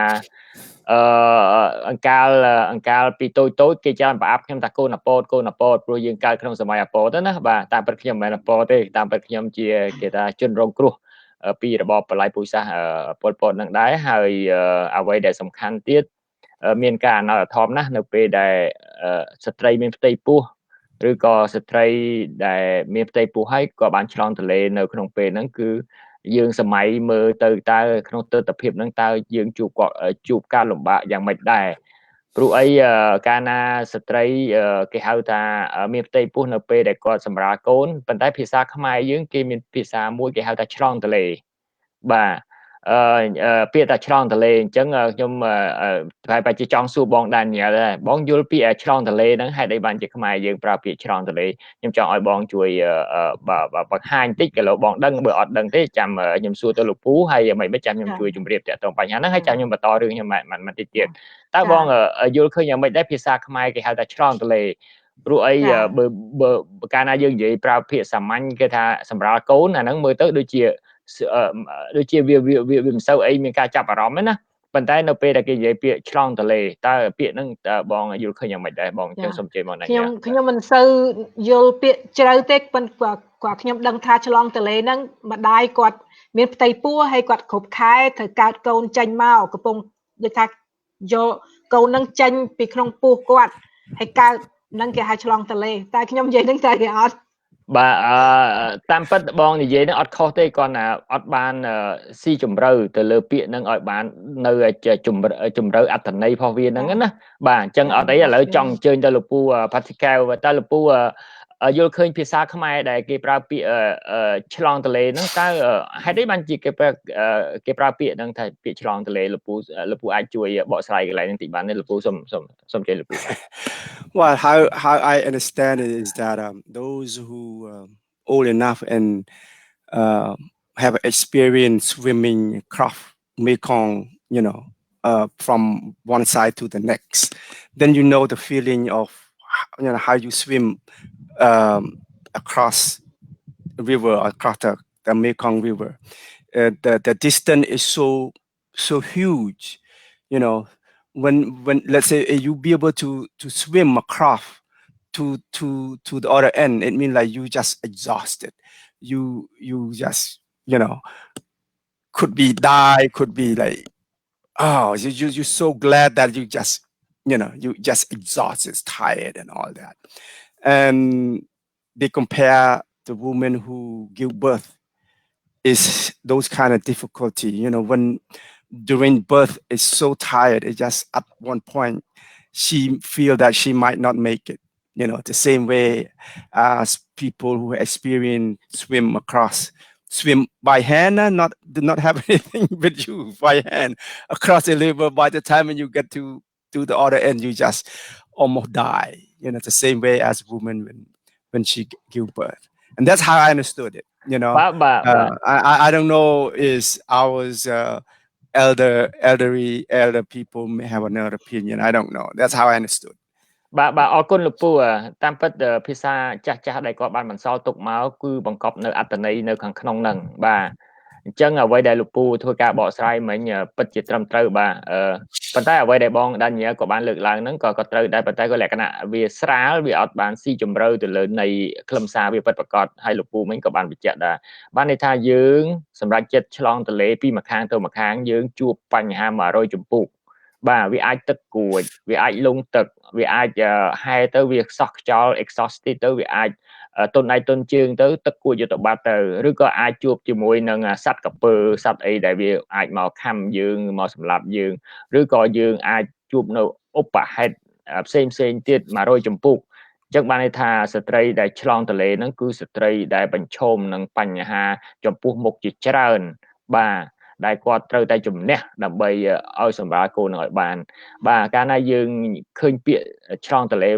អង្កាលពីតូចគេច្រើនប្រអាប់ខ្ញុំថាកូនអពតព្រោះយើងកើតក្នុងសម័យអពតណាបាទតាមពិតខ្ញុំមិនមែនអពតទេតាមពិតខ្ញុំជាគេថាជនរងគ្រោះពីរបបបល្ល័យពូជសាសន៍ប៉ុលពតនឹងដែរហើយអ្វីដែលសំខាន់ទៀតមានការអណោចអាធមណាស់នៅពេលដែលស្ត្រីមានផ្ទៃពោះឬក៏ស្ត្រីដែលមានផ្ទៃពោះហើយក៏បានឆ្លងទន្លេនៅក្នុងពេលហ្នឹងគឺយើងសម័យមើលទៅតើក្នុងទស្សនវិជ្ជាហ្នឹងតើយើងជួបការលំបាកយ៉ាងម៉េចដែរព្រោះអីកាលណាស្ត្រីគេហៅថាមានផ្ទៃពោះនៅពេលដែលគាត់សម្រាលកូនប៉ុន្តែភាសាខ្មែរយើងគេមានភាសាមួយគេហៅថាឆ្លងទន្លេបាទពាក្យថាឆ្លងទន្លេអញ្ចឹងខ្ញុំប្រហែលជាចង់សួរបងដានីយ៉ែលដែរបងយល់ពាក្យឆ្លងទន្លេហ្នឹងហេតុអីបានជាខ្មែរយើងប្រើពាក្យឆ្លងទន្លេខ្ញុំចង់ឲ្យបងជួយបង្ហាញតិចក៏លោកបងដឹងបើអត់ដឹងទេចាំខ្ញុំសួរទៅលោកពូហើយមិនចាំខ្ញុំជួយជម្រាបតាក់ទងបញ្ហាហ្នឹងហើយចាំខ្ញុំបន្តរឿងខ្ញុំមិនតិចទៀតតើបងយល់ឃើញយ៉ាងម៉េចដែរភាសាខ្មែរគេហៅថាឆ្លងទន្លេព្រោះអីបើកាលណាយើងនិយាយប្រើពាក្យសាមញ្ញគេថាសម្រាលកូនអាហ្នឹងមើលទៅដូចជាវាមិនសូវអីមានការចាប់អារម្មណ៍ទេណាប៉ុន្តែនៅពេលដែលគេនិយាយពាក្យឆ្លងទន្លេតើពាក្យហ្នឹងតើបងយល់ឃើញយ៉ាងម៉េចដែរបងអញ្ចឹងសូមជឿមកណាខ្ញុំមិនសូវយល់ពាក្យជ្រៅទេប៉ុន្តែគាត់ខ្ញុំដឹងថាឆ្លងទន្លេហ្នឹងម្ដាយគាត់មានផ្ទៃពោះហើយគាត់គ្រប់ខែត្រូវកើតកូនចេញមកកំពុងដូចថាយកកូនហ្នឹងចេញពីក្នុងពោះគាត់ហើយកើតហ្នឹងគេហៅឆ្លងទន្លេតែខ្ញុំនិយាយហ្នឹងតែវាអត់បាទតាមពិតបងនិយាយហ្នឹងអត់ខុសទេគ្រាន់តែអត់បានស៊ីជម្រៅទៅលើពាក្យហ្នឹងឲ្យបាននៅជម្រៅអត្ថន័យរបស់វាហ្នឹងណាបាទអញ្ចឹងអត់អីឥឡូវចង់អញ្ជើញទៅលោកពូផាត់ស៊ីកែវតើលោកពូយល់ឃើញភាសាខ្មែរដែលគេប្រើពាក្យឆ្លងទន្លេហ្នឹងតើហេតុអីបានជាគេប្រើពាក្យហ្នឹងថាពាក្យឆ្លងទន្លេលោកពូអាចជួយបកស្រាយកន្លែងហ្នឹងតិចបានទេលោកពូសូមជួយលោកពូ Well, how I understand it is that those who old enough and have experience swimming across Mekong, from one side to the next, then you know the feeling of how you swim across the river, across the Mekong River. The distance is so huge, when let's say you be able to swim across to the other end, it means like you just exhausted. You just could be die, could be like you're so glad that you just exhausted, tired and all that. And they compare the woman who give birth is those kind of difficulty, when during birth is so tired, it just at one point she feel that she might not make it, the same way as people who experience swim by hand and do not have anything with you by hand across the river. By the time when you get to the other end, you just almost die, the same way as woman when she give birth. And that's how I understood it, I don't know is ours elder people may have another opinion. I don't know. That's how I understood. បាទអរគុណលោកពូតាមពិតភាសាចាស់ដែលគាត់បានបន្សល់ទុកមកគឺបង្កប់នៅអត្ថន័យនៅខាងក្នុងហ្នឹងបាទអញ្ចឹងអ្វីដែលលោកពូធ្វើការបកស្រាយមិញពិតជាត្រឹមត្រូវបាទប៉ុន្តែអ្វីដែលបងដានីយ៉ែលក៏បានលើកឡើងហ្នឹងក៏ត្រូវដែរប៉ុន្តែក៏លក្ខណៈវាស្រាលវាអត់បានស៊ីជម្រៅទៅលើនៃខ្លឹមសារវាពិតប្រាកដហើយលោកពូមិញក៏បានបញ្ជាក់ដែរបានន័យថាយើងសម្រាប់ចិត្តឆ្លងទន្លេពីម្ខាងទៅម្ខាងយើងជួបបញ្ហា100ជំពូកបាទវាអាចទឹកគួចវាអាចលង់ទឹកវាអាចហែទៅវាខ្សោះខ្យល់ exhausted ទៅវាអាចទុនដៃទុនជើងទៅទឹកគួចយកទៅបាត់ទៅឬក៏អាចជួបជាមួយនឹងសត្វក្រពើសត្វអីដែលវាអាចមកខំយើងមកសម្លាប់យើងឬក៏យើងអាចជួបនៅឧបហេតុផ្សេងទៀត100ជំពូកអញ្ចឹងបានន័យថាស្ត្រីដែលឆ្លងទន្លេហ្នឹងគឺស្ត្រីដែលប្រឈមនឹងបញ្ហាចំពោះមុខជាច្រើនបាទដែលគាត់ត្រូវតែជំនះដើម្បីឲ្យសម្រាប់កូននឹងឲ្យបានបាទកាលណាយើងឃើញពាក្យឆ្លងទន្លេ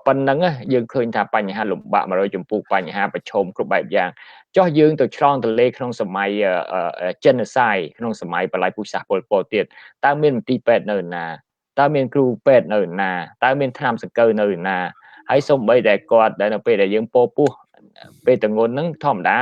ប៉ុណ្ណឹងយើងឃើញថាបញ្ហាលំបាក100ចំពោះបញ្ហាប្រឈមគ្រប់បែបយ៉ាងចុះយើងទៅឆ្លងទន្លេក្នុងសម័យgenocide ក្នុងសម័យបល្ល័យពូជសាសន៍ប៉ុលពតទៀតតើមានមន្ទីរពេទ្យនៅណាតើមានគ្រូពេទ្យនៅណាតើមានថ្នាំសង្កូវនៅណាហើយសូម្បីតែគាត់ដែលនៅពេលដែលយើងពោះ ពេលតងន់ហ្នឹងធម្មតា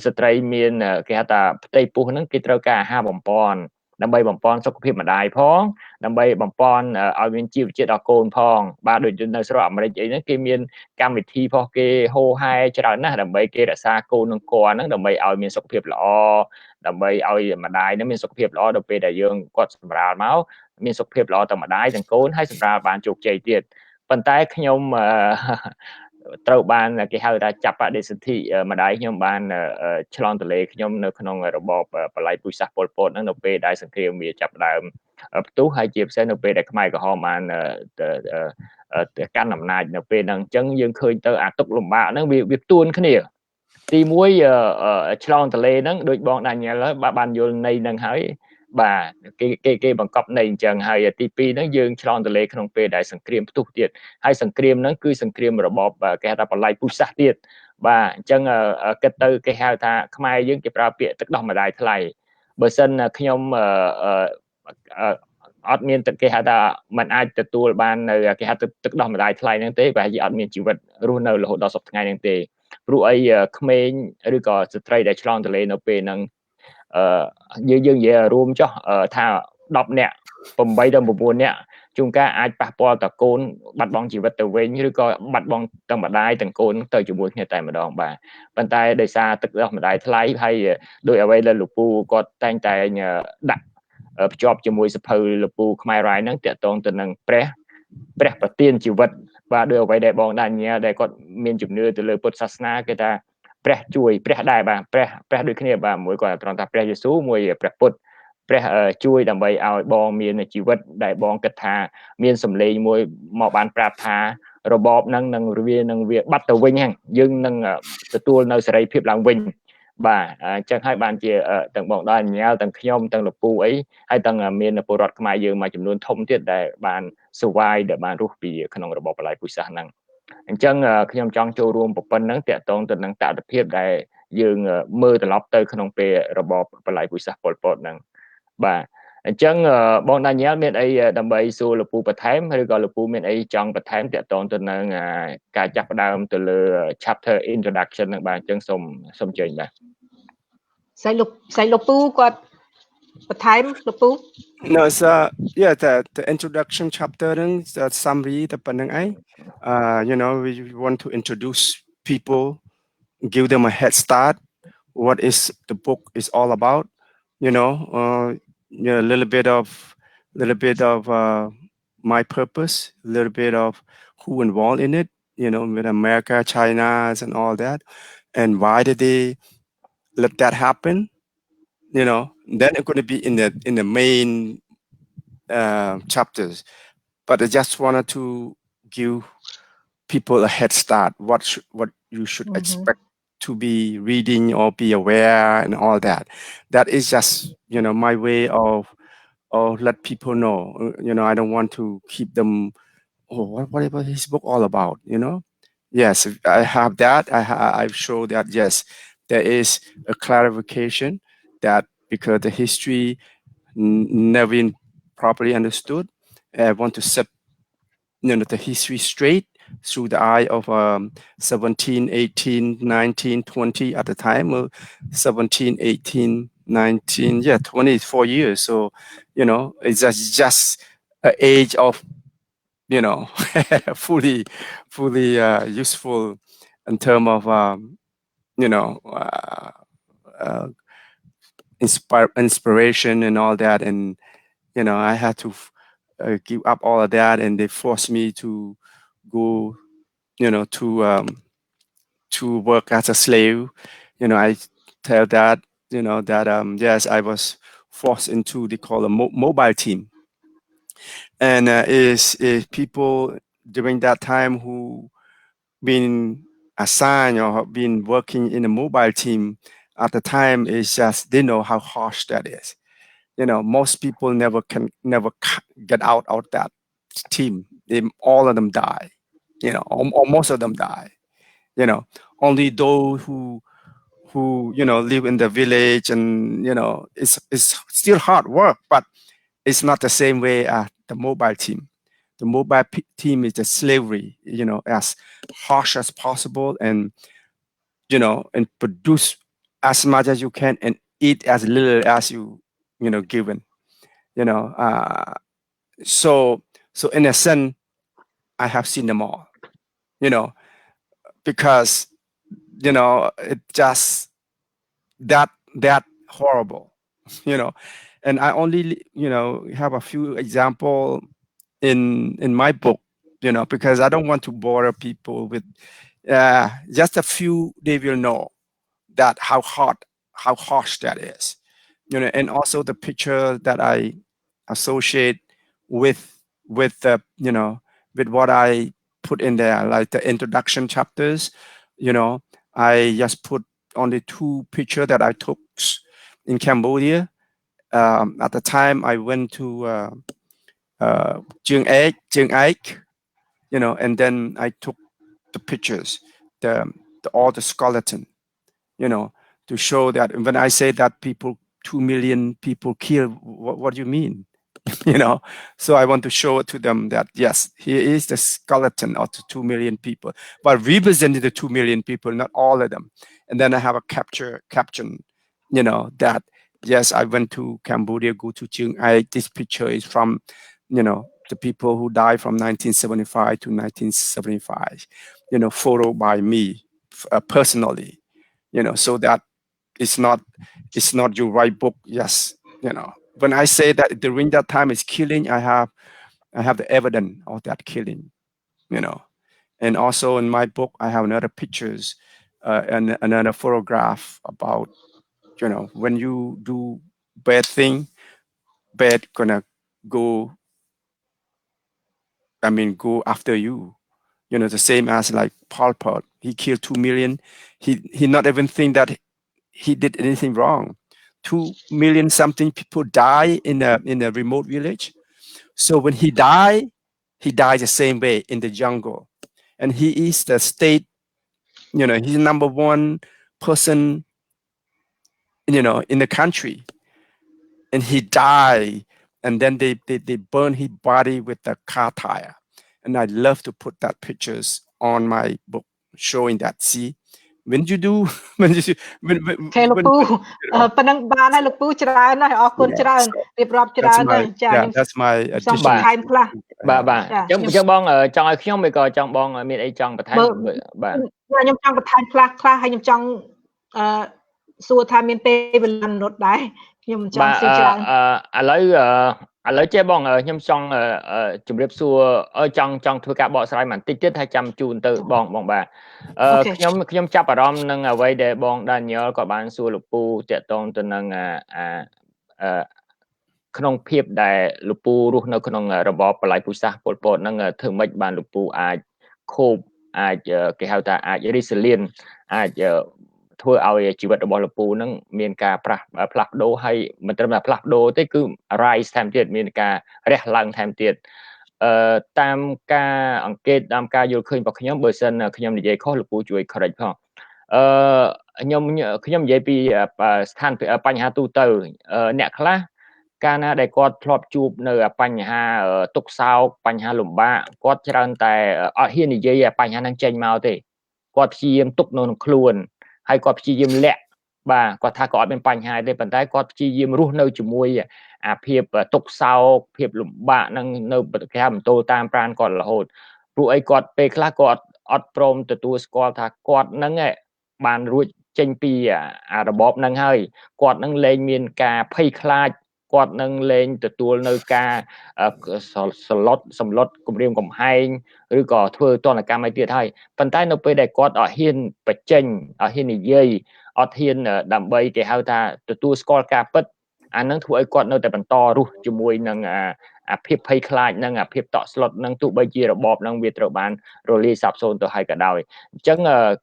ស្ត្រីមានគេហៅថាផ្ទៃពោះហ្នឹងគេត្រូវការអាហារបំពន់ដើម្បីបំពន់សុខភាពម្ដាយផងដើម្បីបំពន់ឲ្យមានជីវជាតិដល់កូនផងបាទដូចនៅស្រុកអាមេរិកអីហ្នឹងគេមានកម្មវិធីផងគេហូហែច្រើនណាស់ដើម្បីគេរក្សាកូននឹងគល់ហ្នឹងដើម្បីឲ្យមានសុខភាពល្អដើម្បីឲ្យម្ដាយហ្នឹងមានសុខភាពល្អដល់ពេលដែលយើងគាត់សម្រាលមកមានសុខភាពល្អទាំងម្ដាយទាំងកូនហើយសម្រាលបានជោគជ័យទៀតប៉ុន្តែខ្ញុំត្រូវបានគេហៅថាចាប់បដិសន្ធិម្ដាយខ្ញុំបានឆ្លងទលេខ្ញុំនៅក្នុងរបបបល័យពូជសាសន៍ប៉ុលពតហ្នឹងនៅពេលដែលសង្គ្រាមវាចាប់ដើមផ្ទុះហើយជាពិសេសនៅពេលដែលខ្មែរក្រហមបានកាន់អំណាចនៅពេលហ្នឹងអញ្ចឹងយើងឃើញទៅអាទុកលំបាកហ្នឹងវាផ្ទួនគ្នាទី1ឆ្លងទលេហ្នឹងដូចបង Danielle បានយល់ន័យហ្នឹងហើយបាទគេបង្កប់ន័យអញ្ចឹងហើយទី2ហ្នឹងយើងឆ្លងទលេក្នុងពេលដែលសង្គ្រាមផ្ទុះទៀតហើយសង្គ្រាមហ្នឹងគឺសង្គ្រាមរបបគេហៅថាបល័យពូជសាសន៍ទៀតបាទអញ្ចឹងគិតទៅគេហៅថាខ្មែរយើងគេប្រើពាក្យទឹកដោះម្ដាយថ្លៃបើសិនខ្ញុំអត់មានទឹកគេហៅថាมันអាចទទួលបាននៅគេហៅទឹកដោះម្ដាយថ្លៃហ្នឹងទេប្រហែលជាអត់មានជីវិតរស់នៅរហូតដល់សប្តាហ៍ថ្ងៃហ្នឹងទេព្រោះអីក្មេងឬក៏ស្ត្រីដែលឆ្លងទលេនៅពេលហ្នឹងយើងនិយាយរួមចុះថា10នាក់8ដល់9នាក់ជួនកាលអាចប៉ះពាល់តកូនបាត់បង់ជីវិតទៅវិញឬក៏បាត់បង់ទាំងម្ដាយទាំងកូនទៅជាមួយគ្នាតែម្ដងបាទប៉ុន្តែដោយសារទឹកដោះម្ដាយថ្លៃហើយដោយអ្វីដែលលោកពូគាត់តែងតែដាក់ភ្ជាប់ជាមួយសភៅលោកពូខ្មែររ៉ាយហ្នឹងតាក់ទងទៅនឹងព្រះប្រទានជីវិតបាទដោយអ្វីដែលបង Danielle ដែលគាត់មានជំនឿទៅលើពុទ្ធសាសនាគេថាព្រះជួយព្រះដែរបាទព្រះដូចគ្នាបាទមួយគាត់ត្រង់ថាព្រះយេស៊ូវមួយព្រះពុទ្ធព្រះជួយដើម្បីឲ្យបងមានជីវិតដែលបងគិតថាមានសម្លេងមួយមកបានប្រាប់ថារបបហ្នឹងនឹងវាបាត់ទៅវិញហ្នឹងយើងនឹងទទួលនៅសេរីភាពឡើងវិញបាទអញ្ចឹងហើយបានជាទាំងបងដល់ញ៉ាល់ទាំងខ្ញុំទាំងលោកពូអីហើយទាំងមានពលរដ្ឋខ្មែរយើងមួយចំនួនធំទៀតដែលបាន survive ដែលបានរស់ពីក្នុងរបបបល័យពូជសាសន៍ហ្នឹងអញ្ចឹងខ្ញុំចង់ចូលរួមប៉ុណ្ណឹងតាក់ទងទៅនឹងតថភាពដែលយើងមើលត្រឡប់ទៅក្នុងពេលរបបបល័យពូជសាសន៍ប៉ុលពតហ្នឹងបាទអញ្ចឹងបង Danielle មានអីដើម្បីសួរលោកពូបន្ថែមឬក៏លោកពូមានអីចង់បន្ថែមតាក់ទងទៅនឹងការចាប់ផ្ដើមទៅលើ chapter introduction ហ្នឹងបាទអញ្ចឹងសូមជើញបាទស្រីលោកពូគាត់បន្ថែមលោកពូ No, it's yeah, the introduction chapter and the summary the panang you know, we want to introduce people, give them a head start, what is the book is all about, you know, a little bit of my purpose, a little bit of who involved in it, you know, with America, China, and all that, and why did they let that happen, you know. Then it's going to be in the main chapters, but I just wanted to give people a head start, what you should expect to be reading or be aware and all that. That is just, you know, my way of let people know, you know. I don't want to keep them, oh, what about his book all about, you know. Yes, I have that. I've showed that, yes, there is a clarification that because the history never been properly understood, I want to set, you know, the history straight through the eye of 17, 18, 19, 20 at the time, 17, 18, 19, 24 years. So, you know, it's just an age of, you know, fully useful in terms of, you know, inspiration and all that. And, you know, I had to give up all of that, and they forced me to go, you know, to work as a slave. You know, I tell that, you know, that yes, I was forced into, they call a mobile team, and is people during that time who been assigned or been working in a mobile team at the time, is just, they know how harsh that is. You know, most people never get out of that team. All of them die, you know, or most of them die. You know, only those who you know, live in the village, and, you know, it's still hard work, but it's not the same way as the mobile team. The mobile team is the slavery, you know, as harsh as possible, and you know, and produce as much as you can and eat as little as you know, given, you know. So in a sense, I have seen them all, you know, because, you know, it just that horrible, you know. And I only, you know, have a few example in my book, you know, because I don't want to bother people with just a few. They will know that how harsh that is, you know. And also the picture that I associate with the, you know, with what I put in there, like the introduction chapters, you know. I just put only 2 pictures that I took in Cambodia. At the time I went to Chiang Ek, you know, and then I took the pictures, the all the skeleton, you know, to show that when I say that people, 2 million people killed, what do you mean? You know, so I want to show it to them that yes, here is the skeleton of the 2 million people, but representing the 2 million people, not all of them. And then I have a caption, you know, that yes, I went to Cambodia, go to Chiang Mai. This picture is from, you know, the people who died from 1975 to 1975, you know, photo by me personally, you know, so that it's not you write book. Yes, you know, when I say that during that time is killing, I have the evidence of that killing, you know. And also in my book I have another pictures and another photograph about, you know, when you do bad thing, bad gonna go, go after you, you know. The same as like Pol Pot, he killed 2 million. He not even think that he did anything wrong. 2 million something people die in a remote village. So when he died the same way in the jungle. And he is the state, you know, he's number 1 person, you know, in the country. And he died, and then they burn his body with the car tire. And I love to put that pictures on my book, showing that, see, when you do, when you when, ខេលោកពូ you know, ប៉ុណ្ណឹងបានហើយលោកពូច្រើនហើយអរគុណ yeah, ច្រើន so រៀបរាប់ច្រើ that's នហើយ my ចាខ្ញុំ that's my សូម បា បន្ ទ ថែមខ្លះ បាទ ចា អញ្ចឹងបងចង់ឲ្យខ្ញុំឬក៏ចង់បងមានអីចង់បន្ថែម បើ បាទ ខ្ញុំចង់បន្ថែមខ្លះហើយខ្ញុំចង់សួរថាមានពេលវេលានុតដែរខ្ញុំមិនចង់ស៊ីច្រើន ឥឡូវចេះបងខ្ញុំចង់ជម្រាបសួរចង់ធ្វើការបកស្រាយបន្តិចទៀតហើយចាំជូនទៅបងបាទខ្ញុំចាប់អារម្មណ៍នឹងអ្វីដែលបង Daniel ក៏បានសួរលោកពូតាក់ទងទៅនឹងក្នុងភាពដែលលោកពូរស់នៅក្នុងរបបបល្ល័ង្កពូជសាសន៍ប៉ុលពតហ្នឹងធ្វើម៉េចបានលោកពូអាចខូបអាចគេហៅថាអាច resilient អាចធ្វើឲ្យជីវិតរបស់លោកពូហ្នឹងមានការផ្លាស់ប្ដូរហើយមិនត្រឹមតែផ្លាស់ប្ដូរទេគឺ rise ថែមទៀតមានការរះឡើងថែមទៀតតាមការអង្កេតតាមការយល់ឃើញរបស់ខ្ញុំបើសិនខ្ញុំនិយាយខុសលោកពូជួយ correct ផងខ្ញុំនិយាយពីស្ថានភាពបញ្ហាទូទៅអ្នកខ្លះកាលណាដែលគាត់ធ្លាប់ជួបនៅបញ្ហាទុក្ខសោកបញ្ហាលំបាកគាត់ច្រើនតែអត់ហ៊ាននិយាយបញ្ហាហ្នឹងចេញមកទេគាត់ព្យាយាមទុកនៅក្នុងខ្លួនហើយគាត់ព្យាយាមលាក់បាទគាត់ថាគាត់អត់មានបញ្ហាទេប៉ុន្តែគាត់ព្យាយាមរស់នៅជាមួយអាភាពទុក្ខសោកភាពលំបាកហ្នឹងនៅគេហៅបន្ទោលតាមប្រាណគាត់រហូតព្រោះអីគាត់ពេលខ្លះគាត់អត់ព្រមទទួលស្គាល់ថាគាត់ហ្នឹងបានរួចចេញពីអារបបហ្នឹងហើយគាត់នឹងលែងមានការភ័យខ្លាចគាត់នឹងលែងទទួលនៅការសម្លុតគម្រាមកំហែងឬក៏ធ្វើទណ្ឌកម្មឲ្យទៀតហើយប៉ុន្តែនៅពេលដែលគាត់អត់ហ៊ានបញ្ចេញអត់ហ៊ាននិយាយអត់ហ៊ានដើម្បីគេហៅថាទទួលស្គាល់ការពិតអានឹងធ្វើឲ្យគាត់នៅតែបន្តរស់ជាមួយនឹងអាភាពភ័យខ្លាចនិងអាភាពតក់ស្លុតនឹងទោះបីជារបបនឹងវាត្រូវបានរលាយសាបសូន្យទៅហើយក៏ដោយអញ្ចឹង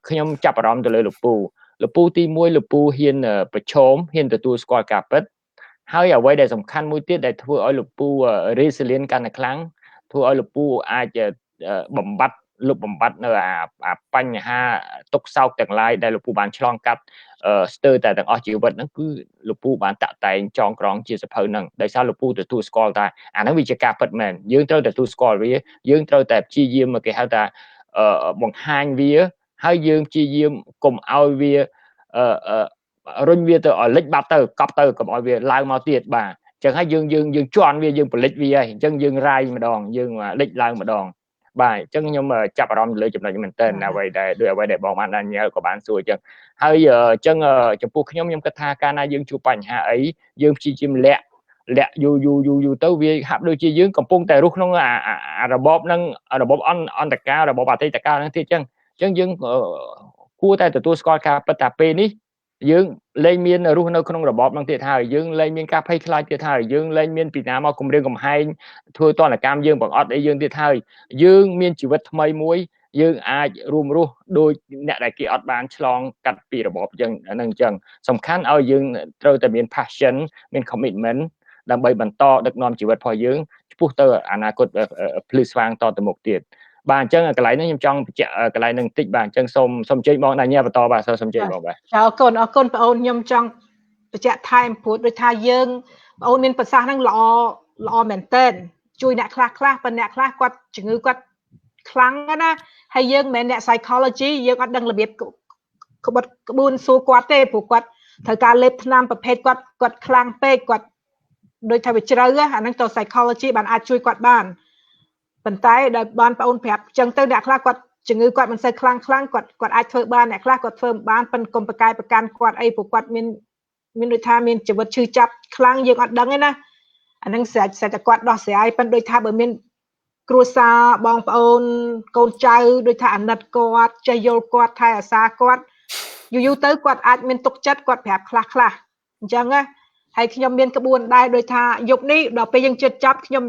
ខ្ញុំចាប់អារម្មណ៍ទៅលើលោកពូទី1លោកពូហ៊ានប្រឈមហ៊ានទទួលស្គាល់ការពិតហើយអ្វីដែលសំខាន់មួយទៀតដែលធ្វើឲ្យលោកពូ resilient កាន់តែខ្លាំងធ្វើឲ្យលោកពូអាចបំបត្តិនៅអាបញ្ហាទុក្ខសោកទាំងឡាយដែលលោកពូបានឆ្លងកាត់ស្ទើរតែទាំងអស់ជីវិតហ្នឹងគឺលោកពូបានតាក់តែងចងក្រងជាសភៅហ្នឹងដោយសារលោកពូទទួលស្គាល់ថាអាហ្នឹងវាជាការពិតមែនយើងត្រូវទទួលស្គាល់វាយើងត្រូវតែព្យាយាមគេហៅថាបង្ហាញវា ហើយយើងព្យាយាមកុំឲ្យវារុញវាទៅឲ្យលិចបាត់ទៅកប់ទៅកុំឲ្យវាឡើងមកទៀតបាទអញ្ចឹងហើយយើងជន់វាយើងផលិតវាហើយអញ្ចឹងយើងរាយម្ដងយើងលិចឡើងម្ដងបាទអញ្ចឹងខ្ញុំចាប់អារម្មណ៍លើចំណុចនេះមែនតើអ្វីដែលបងបានញ៉ែក៏បានសួរអញ្ចឹងហើយអញ្ចឹងចំពោះខ្ញុំគិតថាកាលណាយើងជួបបញ្ហាអីយើងព្យាយាមលាក់យូរទៅវាហាក់ដូចជាយើងកំពុងតែរស់ក្នុងរបបហ្នឹងរបបអន្តកាលរបបអតីតកាលហ្នឹងទៀតអញ្ចឹងយើងគួរតែទទួលស្គាល់ការពិតថាពេលនេះយើងលែងមានរស់នៅក្នុងរបបហ្នឹងទៀតហើយយើងលែងមានការភ័យខ្លាចទៀតហើយយើងលែងមានពីណាមកគម្រាមកំហែងធ្វើទណ្ឌកម្មយើងបង្អត់អីយើងទៀតហើយយើងមានជីវិតថ្មីមួយយើងអាចរួមរស់ដោយអ្នកដែលគេអត់បានឆ្លងកាត់ពីរបបយើងហ្នឹងអញ្ចឹងសំខាន់ឲ្យយើងត្រូវតែមាន passion មាន commitment ដើម្បីបន្តដឹកនាំជីវិតរបស់យើងឆ្ពោះទៅអនាគតភ្លឺស្វាងតទៅមុខទៀតបាទអញ្ចឹងកន្លែងនេះខ្ញុំចង់បញ្ជាក់កន្លែងហ្នឹងបន្តិចបាទអញ្ចឹងសូមអញ្ជើញបងដាញ៉ែបន្តបាទសូមអញ្ជើញបងបាទអរគុណបងខ្ញុំចង់បញ្ជាក់ថែមព្រោះដូចថាយើងបងមានប្រសាសន៍ហ្នឹងល្អមែនទែនជួយអ្នកខ្លះប៉ុន្តែអ្នកខ្លះគាត់ជំងឺគាត់ខ្លាំងណាហើយយើងមិនមែនអ្នក psychology យើងអត់ដឹងរបៀបក្បួនសួរគាត់ទេព្រោះគាត់ត្រូវការលេបថ្នាំប្រភេទគាត់ខ្លាំងពេកគាត់ដូចថាវាជ្រៅអាហ្នឹងទៅ psychology បានអាចជួយគាត់បានប៉ុន្តែដល់បងប្អូនប្រាប់អញ្ចឹងទៅអ្នកខ្លះគាត់ជំងឺគាត់មិនសូវខ្លាំងគាត់អាចធ្វើបានអ្នកខ្លះគាត់ធ្វើមិនបានប៉ុន្តែកុំប្រកែប្រកាន់គាត់អីព្រោះគាត់មានដូចថាមានជីវិតឈឺចាប់ខ្លាំងយើងអត់ដឹងទេណាអាហ្នឹងស្រេចតែគាត់ដោះស្រាយប៉ុន្តែដូចថាបើមានគ្រួសារបងប្អូនកូនចៅដូចថាអាណិតគាត់ចេះយល់គាត់ថែអាសាគាត់យូរទៅគាត់អាចមានទុកចិត្តគាត់ប្រាប់ខ្លះអញ្ចឹងណាហើយខ្ញុំមានក្បួនដែរដូចថាយប់នេះដល់ពេលយើងជិតចាប់ខ្ញុំ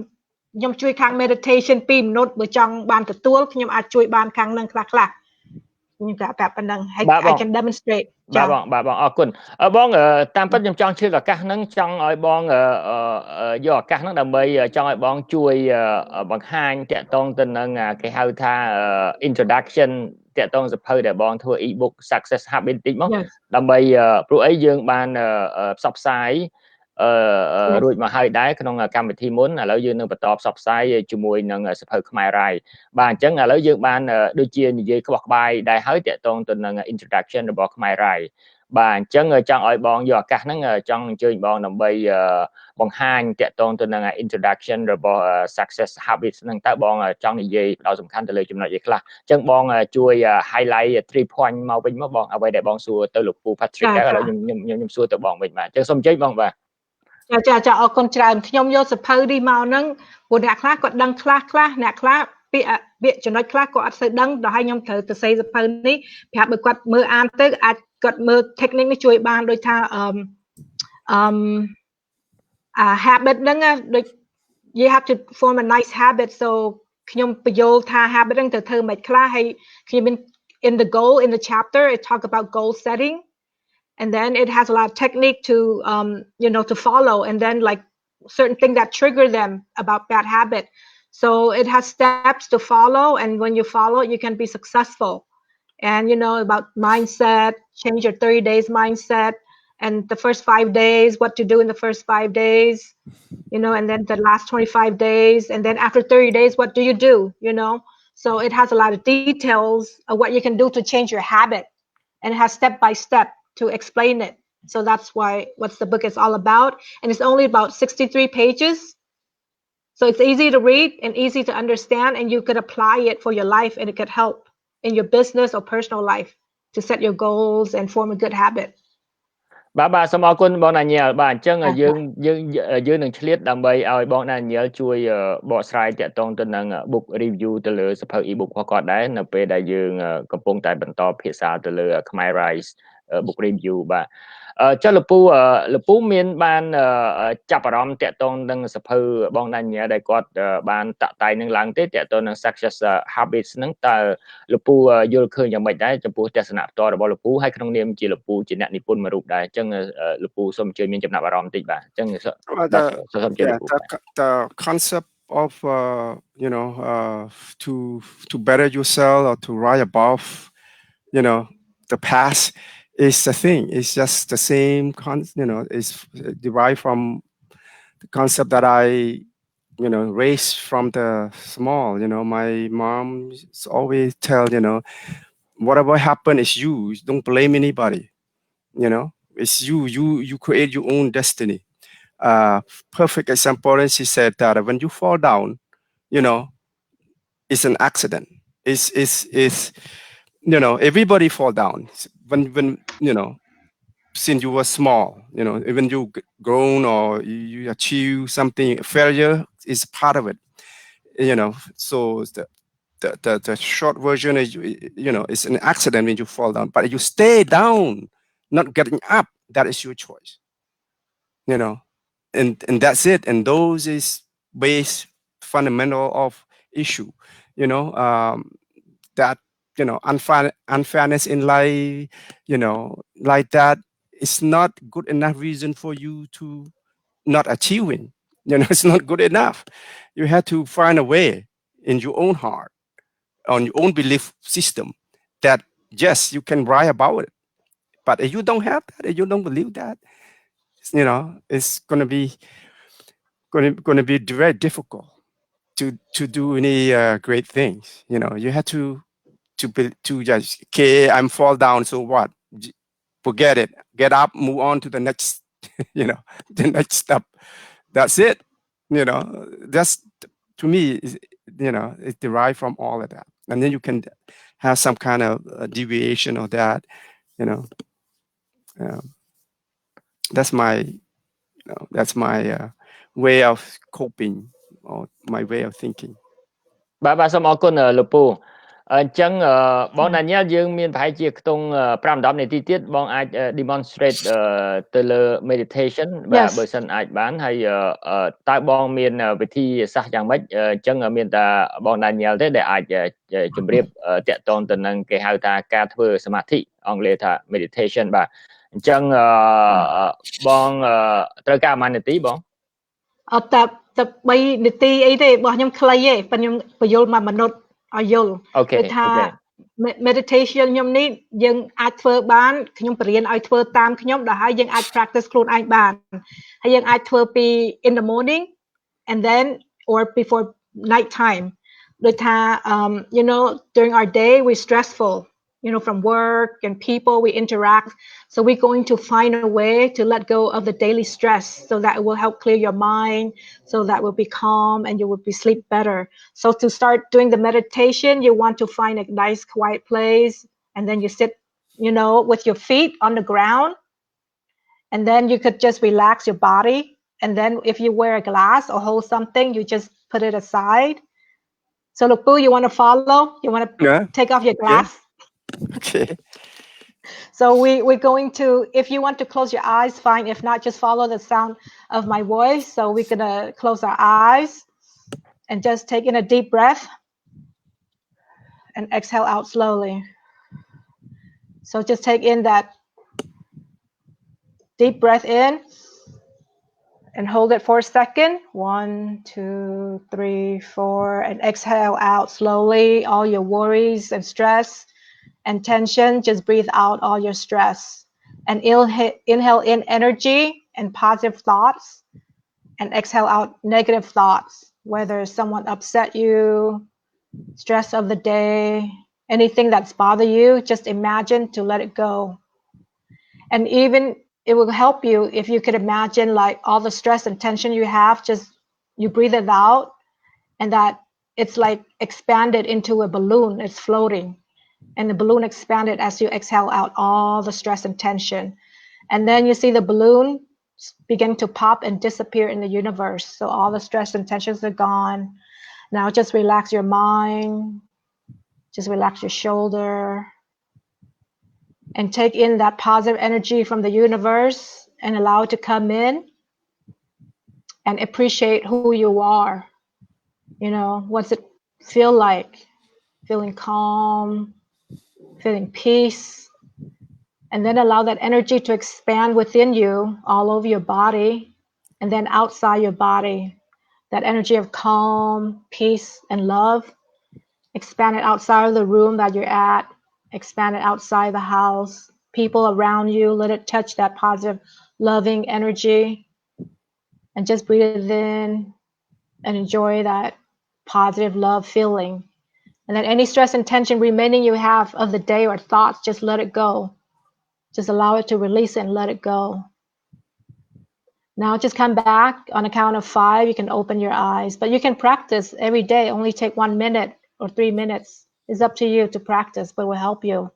ជួយខាង meditation 2 minute បើចង់បានទទួលខ្ញុំអាចជួយបានខាងនឹងខ្លះខ្ញុំប្រាប់ប៉ុណ្ណឹងហើយ I can demonstrate បាទបងអរគុណបងតាមពិតខ្ញុំចង់ជឿឱកាសហ្នឹងចង់ឲ្យបងយកឱកាសហ្នឹងដើម្បីចង់ឲ្យបងជួយបង្ហាញតាក់ទងទៅនឹងគេហៅថា introduction តាក់ទងសភៅដែលបងធ្វើ e-book success habit តិចមកដើម្បីព្រោះអីយើងបានផ្សព្វផ្សាយរួចមកហើយដែរក្នុងកម្មវិធីមុនឥឡូវយើងនឹងបន្តផ្សព្វផ្សាយជាមួយនឹងសភៅខ្មែររាយបាទអញ្ចឹងឥឡូវយើងបានដូចជានិយាយក្បោះក្បាយដែរហើយតាក់ទងទៅនឹង introduction របស់ខ្មែររាយបាទអញ្ចឹងចង់ឲ្យបងយកឱកាសហ្នឹងចង់អញ្ជើញបងដើម្បីបង្ហាញតាក់ទងទៅនឹង introduction របស់ success habits ហ្នឹងតើបងចង់និយាយដល់សំខាន់ទៅលើចំណុចអីខ្លះអញ្ចឹងបងជួយ highlight 3 point មកវិញមកបងអ្វីដែលបងសួរទៅលោកពូ Patrick ឥឡូវខ្ញុំសួរទៅបងវិញបាទអញ្ចឹងសូមអញ្ជើញបងបាទចាអរគុណច្រើនខ្ញុំយកសភៅនេះមកហ្នឹងព្រោះអ្នកខ្លះគាត់ដឹងខ្លះអ្នកខ្លះពាក្យចំណុចខ្លះគាត់អត់សូវដឹងដល់ហើយខ្ញុំត្រូវទៅសេសភៅនេះប្រាប់ឲ្យគាត់មើលអានទៅអាចគាត់មើល technique នេះជួយបានដូចថាhabit ហ្នឹងដូច you have to form a nice habit so ខ្ញុំបញ្យល់ថា habit ហ្នឹងទៅធ្វើមិនខ្លះហើយខ្ញុំមាន in the goal in the chapter it talk about goal setting and then it has a lot of technique to to follow and then like certain things that trigger them about bad habit so it has steps to follow and when you follow you can be successful and about mindset change your 30 days mindset and the first 5 days what to do in the first 5 days and then the last 25 days and then after 30 days what do you do so it has a lot of details of what you can do to change your habit and it has step by step to explain it so that's what the book is all about and it's only about 63 pages so it's easy to read and easy to understand and you could apply it for your life and it could help in your business or personal life to set your goals and form a good habit បាទសូមអរគុណបងដានីយ៉ែលបាទអញ្ចឹងយើងនឹងឆ្លៀតដើម្បីឲ្យបងដានីយ៉ែលជួយបកស្រាយតាក់ទងទៅនឹង book review ទៅលើសភៅ e-book របស់គាត់ដែរនៅពេលដែលយើងកំពុងតែបន្តភាសាទៅលើ Khmer Rise book review បាទចុះលពូមានបានចាប់អារម្មណ៍តាក់ទងនឹងសភៅបងដានីយ៉ែលដែលគាត់បានតាក់តែងនឹងឡើងទេតាក់ទងនឹង success habits ហ្នឹងតើលពូយល់ឃើញយ៉ាងម៉េចដែរចំពោះទស្សនៈផ្ទាល់របស់លពូហើយក្នុងនាមជាលពូជាអ្នកនិពន្ធមួយរូបដែរអញ្ចឹងលពូសូមអញ្ជើញមានចំណាប់អារម្មណ៍បន្តិចបាទអញ្ចឹងសូមអញ្ជើញលពូ the concept of to better yourself or to rise above the past is the thing. It's just the same it's derived from the concept that I raised from the small. My mom always tell whatever happened is you. Don't blame anybody. You know, it's you. You create your own destiny. Perfect example. She said that when you fall down, you know, it's an accident. It's you know, everybody fall down when you know, since you were small, you know, even you grown or you achieve something, failure is part of it, you know. So the short version is, you know, it's an accident when you fall down, but you stay down, not getting up, that is your choice, you know. And that's it. And those is base fundamental of issue, you know. That, you know, unfairness in life, you know, like that, it's not good enough reason for you to not achieving, you know. It's not good enough. You have to find a way in your own heart, on your own belief system, that yes, you can write about it. But if you don't have that, if you don't believe that, you know, it's going to be very difficult to do any great things. You know, you have to just, okay, I'm fall down, so what? Forget it, get up, move on to the next you know, the next step. That's it. You know, that's, to me, you know, it's derived from all of that. And then you can have some kind of deviation of that, you know. um, that's my, you know, that's my way of coping, or my way of thinking. បាទសូមអរគុណលោកពូអញ្ចឹងបង Danielle យើងមានប្រហែលជាខ្ទង់5-10នាទីទៀតបងអាច demonstrate ទៅលើ meditation បាទបើសិនអាចបានហើយតើបងមានវិធីសាស្ត្រយ៉ាងម៉េចអញ្ចឹងមានតែបង Danielle ទេដែលអាចជម្រាបតាក់ទងទៅនឹងគេហៅថាការធ្វើសមាធិអង់គ្លេសថា meditation បាទអញ្ចឹងបងត្រូវការប៉ុន្មាននាទីបងអត់តែ3នាទីអីទេរបស់ខ្ញុំខ្លីទេប៉ុន្តែខ្ញុំបញ្យល់មកមនុស្សឲ្យយល់គឺថា meditation ខ្ញុំនេះយើងអាចធ្វើបានខ្ញុំបរៀនឲ្យធ្វើតាមខ្ញុំដល់ហើយយើងអាច practice ខ្លួនឯងបានហើយយើងអាចធ្វើពី in the morning and then or before night time ដូចថា you know during our day we stressful, you know, from work and people we interact, so we're going to find a way to let go of the daily stress so that it will help clear your mind, so that will be calm and you will be sleep better. So to start doing the meditation, you want to find a nice quiet place and then you sit, you know, with your feet on the ground, and then you could just relax your body, and then if you wear a glass or hold something, you just put it aside. So Lupu, you want to follow? You want to take off your glass? Okay. So we're going to, if you want to close your eyes, fine. If not, just follow the sound of my voice. So we're going to close our eyes and just take in a deep breath and exhale out slowly. So just take in that deep breath in and hold it for a second. 1, 2, 3, 4, and exhale out slowly. All your worries and stress and tension, just breathe out all your stress. And inhale in energy and positive thoughts, and exhale out negative thoughts, whether someone upset you, stress of the day, anything that's bothered you, just imagine to let it go. And even it will help you if you could imagine like all the stress and tension you have, just you breathe it out, and that it's like expanded into a balloon, it's floating. And the balloon expanded as you exhale out all the stress and tension. And then you see the balloon begin to pop and disappear in the universe. So all the stress and tensions are gone. Now just relax your mind. Just relax your shoulder. And take in that positive energy from the universe and allow it to come in. And appreciate who you are. You know, what's it feel like? Feeling calm, feeling peace, and then allow that energy to expand within you, all over your body, and then outside your body. That energy of calm, peace, and love, expand it outside of the room that you're at, expand it outside the house, people around you, let it touch that positive, loving energy, and just breathe in and enjoy that positive love feeling. And then any stress and tension remaining you have of the day or thoughts, just let it go. Just allow it to release it and let it go. Now just come back on a count of 5. You can open your eyes, but you can practice every day. Only take 1 minute or 3 minutes. It's up to you to practice, but it will help you.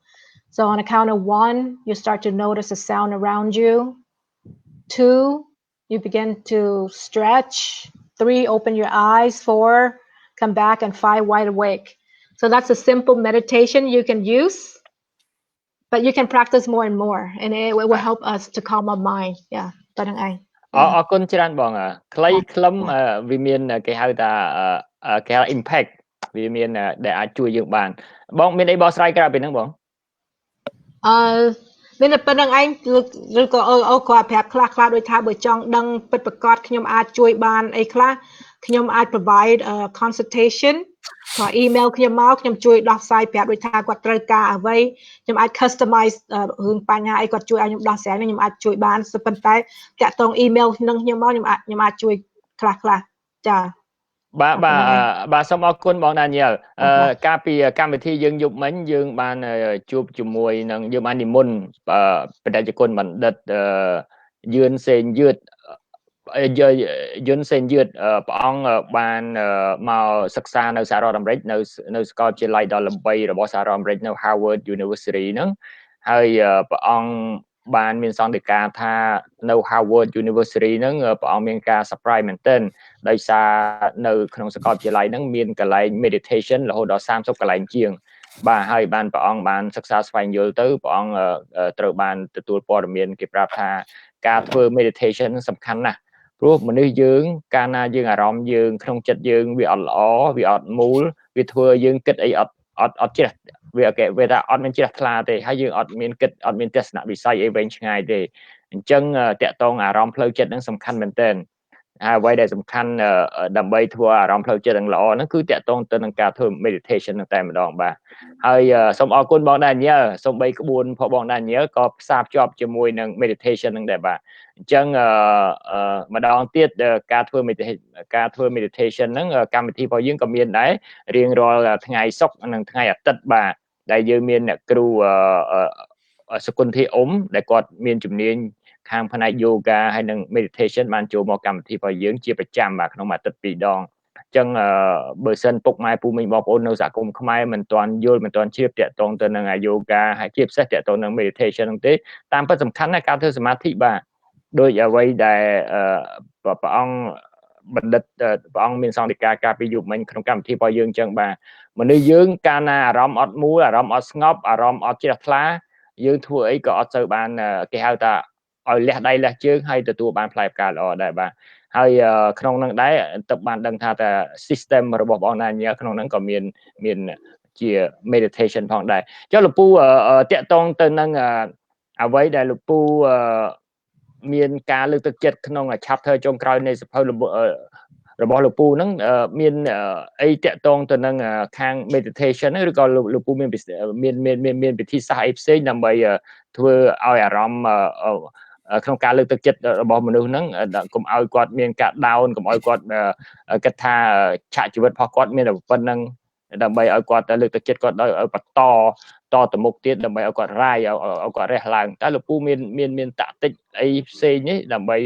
So on a count of 1, you start to notice a sound around you. 2, you begin to stretch. 3, open your eyes. 4, come back, and 5, wide awake. So that's a simple meditation you can use, but you can practice more and more, and it will help us to calm our mind. Yeah, Tuan Anh. អរគុណច្រើនបងខ្លីខ្លឹមវាមានគេហៅថាគេហៅ impact វាមានដែលអាចជួយយើងបានបងមានអីបកស្រាយក្រៅពីហ្នឹងបងមានតែប៉ុណ្្នឹងឯងឬក៏អូគាត់ប្រាប់ខ្លះដូចថាបើចង់ដឹងពិតប្រាកដខ្ញុំអាចជួយបានអីខ្លះខ្ញុំអាច provide consultation គាត់ email ខ្ញុំមកខ្ញុំជួយដោះស្រាយប្រាប់ដូចថាគាត់ត្រូវការអ្វីខ្ញុំអាច customize រឿងបញ្ហាអីគាត់ជួយឲ្យខ្ញុំដោះស្រាយខ្ញុំអាចជួយបានប៉ុន្តែតាក់ទង email នឹងខ្ញុំមកខ្ញុំអាចជួយខ្លះចាបាទសូមអរគុណបង Danielle កាលពីកម្មវិធីយើងយប់មិញយើងបានជួបជាមួយនឹងយើងបាននិមន្តបដិជនបណ្ឌិតយឿនសេងយឺតព្រះអង្គបានមកសិក្សានៅសហរដ្ឋអាមេរិកនៅសាកលវិទ្យាល័យដ៏ល្បីរបស់សហរដ្ឋអាមេរិកនៅ Harvard University ហ្នឹងហើយព្រះអង្គបានមានសន្និដ្ឋានថានៅ Harvard University ហ្នឹងព្រះអង្គមានការ surprise មែនទែនដោយសារនៅក្នុងសាកលវិទ្យាល័យហ្នឹងមានកន្លែង meditation រហូតដល់30កន្លែងជាងបាទហើយបានព្រះអង្គបានសិក្សាស្វែងយល់ទៅព្រះអង្គត្រូវបានទទួលព័ត៌មានគេប្រាប់ថាការធ្វើ meditation សំខាន់ណាស់ព្រោះមនុស្សយើងកាលណាយើងអារម្មណ៍យើងក្នុងចិត្តយើងវាអត់ល្អវាអត់មូលវាធ្វើយើងគិតអីអត់ជ្រះវាថាអត់មានជ្រះថ្លាទេហើយយើងអត់មានគិតអត់មានទស្សនវិស័យអីវែងឆ្ងាយទេអញ្ចឹងតាក់ទងអារម្មណ៍ផ្លូវចិត្តហ្នឹងសំខាន់មែនទែនហើយអ្វីដែលសំខាន់ដើម្បីធ្វើអារម្មណ៍ផ្លូវចិត្តហ្នឹងល្អហ្នឹងគឺតាក់ទងទៅនឹងការធ្វើ meditation ហ្នឹងតែម្ដងបាទហើយសូមអរគុណបង Danielle សូមបីក្បួនផងបង Danielle ក៏ផ្សារភ្ជាប់ជាមួយនឹង meditation ហ្នឹងដែរបាទអញ្ចឹងម្ដងទៀតការធ្វើ meditation ហ្នឹងកម្មវិធីរបស់យើងក៏មានដែររៀងរាល់ថ្ងៃសុក្រនិងថ្ងៃអាទិត្យបាទដែលយើងមានអ្នកគ្រូសុគន្ធាអ៊ុំដែលគាត់មានជំនាញខាងផ្នែក yoga ហើយនិង meditation បានចូលមកកម្មវិធីរបស់យើងជាប្រចាំបាទក្នុងមួយអាទិត្យ2ដងអញ្ចឹងបើសិនពុកម៉ែពូមីងបងប្អូននៅសហគមន៍ខ្មែរមិនទាន់យល់មិនទាន់ជ្រាបតាក់ទងទៅនឹង yoga ហើយជាពិសេសតាក់ទងនឹង meditation ហ្នឹងទេតាមពិតសំខាន់ណាស់ការធ្វើសមាធិបាទដោយអ្វីដែលព្រះអង្គបណ្ឌិតព្រះអង្គមានសង្ឃដីកាការពីយប់មិញក្នុងកម្មវិធីរបស់យើងអញ្ចឹងបាទមនុស្សយើងកាលណាអារម្មណ៍អត់មូលអារម្មណ៍អត់ស្ងប់អារម្មណ៍អត់ជ្រះថ្លាយើងធ្វើអីក៏អត់សូវបានគេហៅថាឲ្យលះដៃលះជើងហើយទទួលបានផ្លែផ្កាល្អដែរបាទហើយក្នុងនឹងដែរទឹកបានដឹងថា system របស់បងណាញ៉ាក្នុងនឹងក៏មានជា meditation ផងដែរចុះលោកពូតាក់ទងទៅនឹងអ្វីដែលលោកពូមានការលើកទឹកចិត្តក្នុង chapter ចុងក្រោយនៃសភៅរបស់លោកពូហ្នឹងមានអីតាក់ទងទៅនឹងខាង meditation ឬក៏លោកពូមានវិធីសាស្ត្រអីផ្សេងដើម្បីធ្វើឲ្យអារម្មណ៍ក្នុងការលើកទឹកចិត្តរបស់មនុស្សហ្នឹងកុំឲ្យគាត់មានការ down កុំឲ្យគាត់គិតថាឆាកជីវិតរបស់គាត់មានតែប៉ុណ្្នឹងដើម្បីឲ្យគាត់លើកទឹកចិត្តគាត់ឲ្យបន្តទៅមុខទៀតដើម្បីឲ្យគាត់រាយឲ្យគាត់រះឡើងតើលោកពូមានតាក់ទិចអីផ្សេងនេះដើម្បី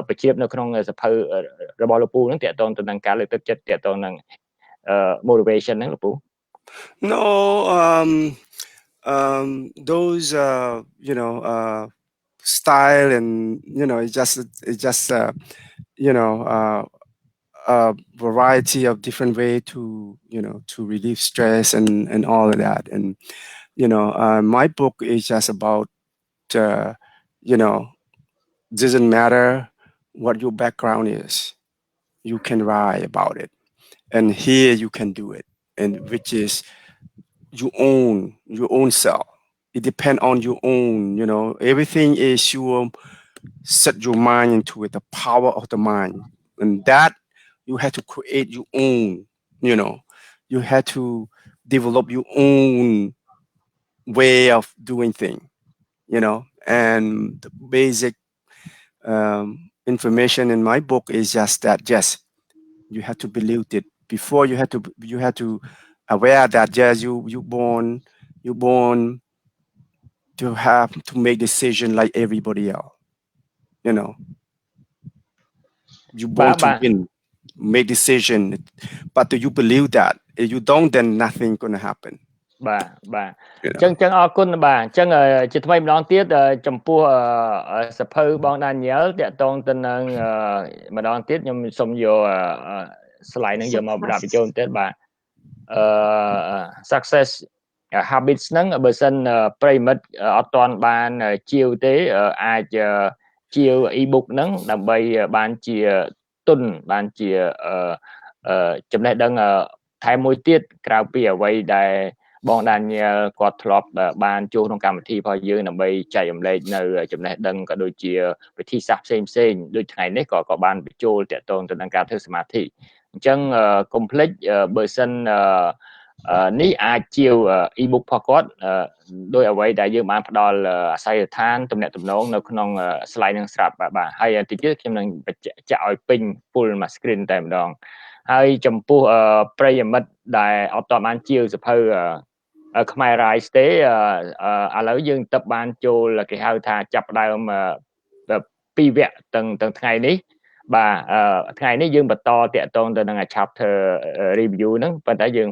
បញ្ជាបនៅក្នុងសភៅរបស់លោកពូហ្នឹងតាក់ទងទៅនឹងការលើកទឹកចិត្តតាក់ទងនឹង motivation ហ្នឹងលោកពូ No, those style and it's just a variety of different way to to relieve stress and all of that. And my book is just about doesn't matter what your background is, you can write about it, and here you can do it, and which is your own self. It depends on your own, everything is your set your mind into it, the power of the mind, and that you have to create your own, you have to develop your own way of doing things, and the basic information in my book is just that, yes, you have to believe it before you have to aware that yes, you born to have to make decision like everybody else. You know, you បាទ born to បាទ win, make decision. But do you believe that? If you don't, then nothing gonna happen. បាទបាទ You អញ្ចឹ know. ងអរគុណបាទអញ្ចឹងជាថ្មីម្ដងទៀតចំពោះសភៅបង Daniel តាក់ទងទៅនឹងម្ដងទៀតខ្ញុំសូមយក slide ហ្នឹងយកមកដាក់បញ្ចូលបន្តិចបាទsuccess habits ហ្នឹងបើសិនប្រិមិត្តអត់ទាន់បានជាវទេអាចជាវ e-book ហ្នឹងដើម្បីបានជាទុនបានជាចំណេះដឹងថែមមួយទៀតក្រៅពីអ្វីដែលបង Daniel គាត់ធ្លាប់បានចូលក្នុងកម្មវិធីរបស់យើងដើម្បីចែករំលែកនៅចំណេះដឹងក៏ដូចជាវិធីសាស្ត្រផ្សេងដូចថ្ងៃនេះក៏បានបញ្ចូលតាក់ទងទៅនឹងការធ្វើសមាធិអញ្ចឹងកុំភ្លេចបើសិននេះអាចជា e-book របស់គាត់ដោយអ្វីដែលយើងបានផ្ដល់អាស័យដ្ឋានទំនាក់ទំនងនៅក្នុង slide នឹងស្រាប់បាទហើយតិចទៀតខ្ញុំនឹងបញ្ជាក់ឲ្យពេញ full មួយ screen តែម្ដងហើយចំពោះប្រិយមិត្តដែលអត់តបានជាសភៅខ្មែរ Rise ទេឥឡូវយើងទៅបានចូលគេហៅថាចាប់ផ្ដើម2វគ្គទាំងថ្ងៃនេះបាទថ្ងៃនេះយើងបន្តតាក់ទងទៅនឹង chapter review ហ្នឹងប៉ុន្តែយើង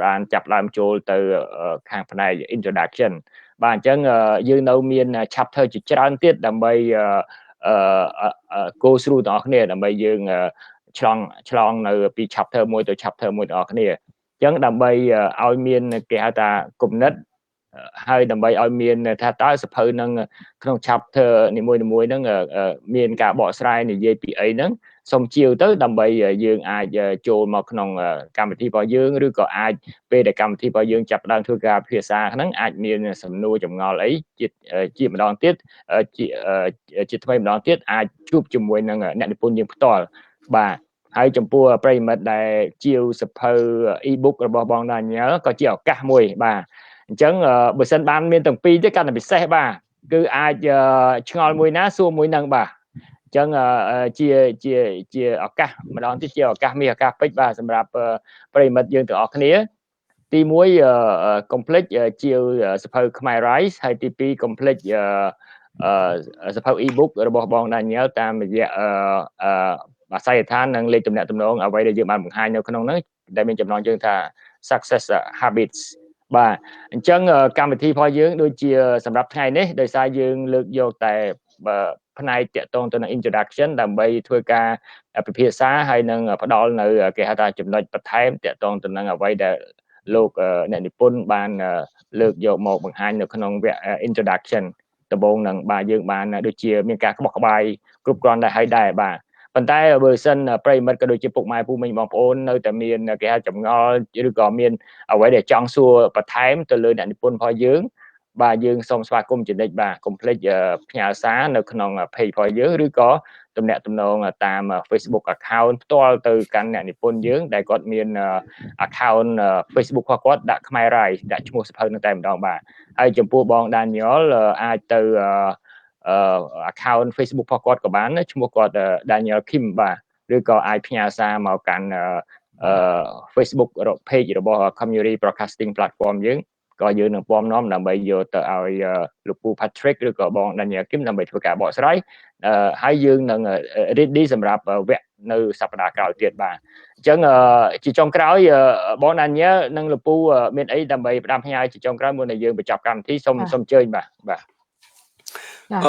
បានចាប់ដើមចូលទៅខាងផ្នែក introduction បាទអញ្ចឹងយើងនៅមាន chapter ជាច្រើនទៀតដើម្បីgo through ទាំងអស់គ្នាដើម្បីយើងឆ្លងនៅពី chapter មួយទៅ chapter មួយទាំងអស់គ្នាអញ្ចឹងដើម្បីឲ្យមានគេហៅថាគំនិតហើយដើម្បីឲ្យមានថាតើសភៅនឹងក្នុង chapter នីមួយៗហ្នឹងមានការបកស្រាយនិយាយពីអីហ្នឹងសូមជាវទៅដើម្បីយើងអាចចូលមកក្នុងកម្មវិធីរបស់យើងឬក៏អាចពេលដែលកម្មវិធីរបស់យើងចាប់ផ្ដើមធ្វើការភាសាហ្នឹងអាចមានសំណួរចម្ងល់អីជាម្ដងទៀតជាថ្មីម្ដងទៀតអាចជួបជាមួយនឹងអ្នកនិពន្ធយើងផ្ទាល់បាទហើយចំពោះប្រិយមិត្តដែលជាវសភៅ e-book របស់បង Daniel ក៏ជាឱកាសមួយបាទអញ្ចឹងបើសិនបានមានទាំងពីរទេកាន់តែពិសេសបាទគឺអាចឆ្ងល់មួយណាសួរមួយនឹងបាទអញ្ចឹងជាឱកាសម្ដងទៀតជាឱកាសមានឱកាសពេចបាទសម្រាប់ប្រិយមិត្តយើងទាំងអស់គ្នាទី1 complete ជាសភៅខ្មែរ Rise ហើយទី2 complete សភៅ e-book របស់បង Daniel តាមរយៈអាស័យដ្ឋាននិងលេខទំនាក់ទំនងអ្វីដែលយើងបានបង្ហាញនៅក្នុងនោះដែលមានចំណងជើងថា success habits បាទអញ្ចឹងកម្មវិធីរបស់យើងដូចជាសម្រាប់ថ្ងៃនេះដោយសារយើងលើកយកតែផ្នែកតាក់ទងទៅនឹង introduction ដើម្បីធ្វើការពិភាក្សាហើយនឹងផ្ដល់នៅគេហៅថាចំណុចបន្ថែមតាក់ទងទៅនឹងអ្វីដែលលោកអ្នកនិពន្ធបានលើកយកមកបង្ហាញនៅក្នុងវគ្គ introduction ដំបូងនឹងបាទយើងបានដូចជាមានការក្បោះក្បាយគ្រប់គ្រាន់ដែរហើយដែរបាទប៉ុន្តែបើសិនប្រិយមិត្តក៏ដូចជាពុកម៉ែពូមីងបងប្អូននៅតែមានគេហៅចម្ងល់ឬក៏មានអ្វីដែលចង់សួរបន្ថែមទៅលើអ្នកនិពន្ធរបស់យើងបាទយើងសូមស្វាគមន៍ជានិច្ចបាទកុំភ្លេចផ្ញើសារនៅក្នុង page របស់យើងឬក៏ទំនាក់ទំនងតាម Facebook account ផ្ទាល់ទៅកាន់អ្នកនិពន្ធយើងដែលគាត់មាន account Facebook របស់គាត់ដាក់ខ្មែរ Rise ដាក់ឈ្មោះសភៅនឹងតែម្ដងបាទហើយចំពោះបង Daniel អាចទៅaccount Facebook របស់គាត់ក៏បានឈ្មោះគាត់ Danielle Khim បាទឬក៏អាចផ្ញើសារមកកាន់Facebook page របស់ Community Broadcasting Platform យើងក៏យើងនឹងពំនាំដើម្បីយកទៅឲ្យលោកពូ Patrick ឬក៏បង Danielle Khim ដើម្បីធ្វើការបកស្រាយហើយយើងនឹង ready សម្រាប់វគ្គនៅសប្តាហ៍ក្រោយទៀតបាទអញ្ចឹងជាចុងក្រោយបង Danielle និងលោកពូមានអីដើម្បីផ្ដាំផ្ញើជាចុងក្រោយមុនដែលយើងបញ្ចប់កម្មវិធីសូមអញ្ជើញបាទ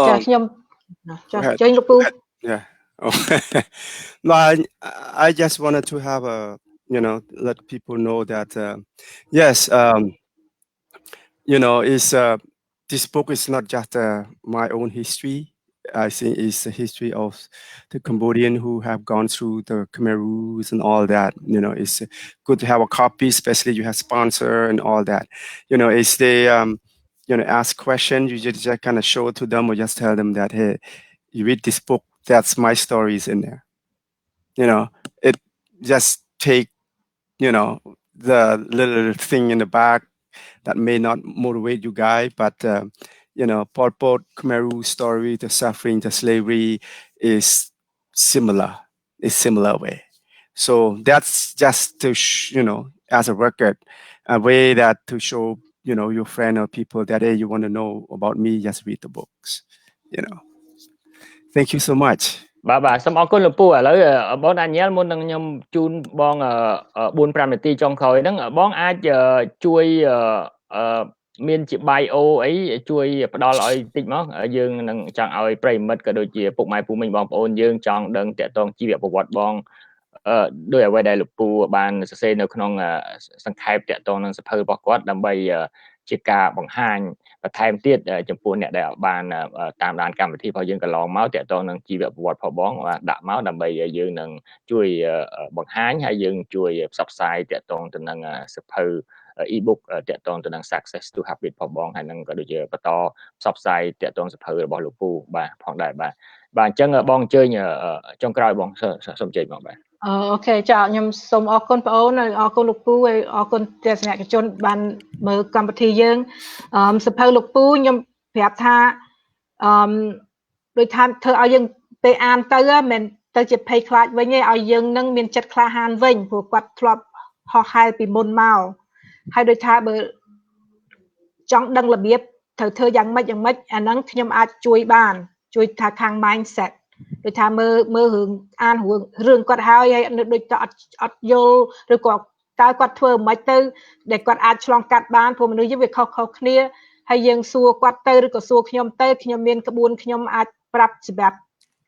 ចាខ្ញុំចាចេញលោកពូ Yeah. No, I just wanted to have let people know that yes, it's this book is not just my own history. I think it's the history of the Cambodian who have gone through the Khmer rules and all that. It's good to have a copy, especially you have sponsor and all that. It's they ask questions, you just kind of show it to them or just tell them that, hey, you read this book, that's my stories in there. It just take, the little thing in the back that may not motivate you guys, but, Pol Pot, Khmer Rouge story, the suffering, the slavery is similar way. So that's just to, as a record, a way that to show, you know, your friend or people that, hey, you want to know about me, just read the books, you know. Thank you so much. បាទសូមអរគុណលោកពូឥឡូវបង Danielle មុននឹងខ្ញុំជូនបង4-5 នាទីចុងក្រោយហ្នឹងបងអាចជួយមានជា bio អីជួយផ្ដល់ឲ្យតិចមកយើងនឹងចង់ឲ្យប្រិយមិត្តក៏ដូចជាពុកម៉ែពូមីងបងប្អូនយើងចង់ដឹងតាក់ទងជីវប្រវត្តិបងដោយអ្វីដែលលោកពូបានសរសេរនៅក្នុងសង្ខេបតាក់ទងនឹងសភៅរបស់គាត់ដើម្បីជាការបង្ហាញបន្ថែមទៀតចំពោះអ្នកដែលបានតាមដានកម្មវិធីរបស់យើងកន្លងមកតាក់ទងនឹងជីវប្រវត្តិរបស់បងដាក់មកដើម្បីយើងនឹងជួយបង្ហាញហើយយើងជួយផ្សព្វផ្សាយតាក់ទងទៅនឹងសភៅ e-book តាក់ទងទៅនឹង Success to Habit របស់បងហើយនឹងក៏ដូចជាបន្តផ្សព្វផ្សាយតាក់ទងសភៅរបស់លោកពូបាទផងដែរបាទអញ្ចឹងបងអញ្ជើញចុងក្រោយបងសូមជ័យមកបាទអូខេចាខ្ញុំសូមអរគុណបងអូនហើយអរគុណលោកពូហើយអរគុណទស្សនិកជនបានមើលកម្មវិធីយើងសភៅលោកពូខ្ញុំប្រាប់ថាដូចថាធ្វើឲ្យយើងពេលអានទៅមិនទៅជាភ័យខ្លាចវិញទេឲ្យយើងនឹងមានចិត្តក្លាហានវិញព្រោះគាត់ធ្លាប់ហោះហែលពីមុនមកហើយដូចថាបើចង់ដឹងរបៀបត្រូវធ្វើយ៉ាងម៉េចអាហ្នឹងខ្ញុំអាចជួយបានជួយថាខាង mindset ដូចថាមើលរឿងអានរឿងគាត់ហើយដូចតែអត់យល់ឬក៏តើគាត់ធ្វើមិនទៅដែលគាត់អាចឆ្លងកាត់បានព្រោះមនុស្សយើងវាខុសគ្នាហើយយើងសួរគាត់ទៅឬក៏សួរខ្ញុំទៅខ្ញុំមានក្បួនខ្ញុំអាចប្រាប់សម្រាប់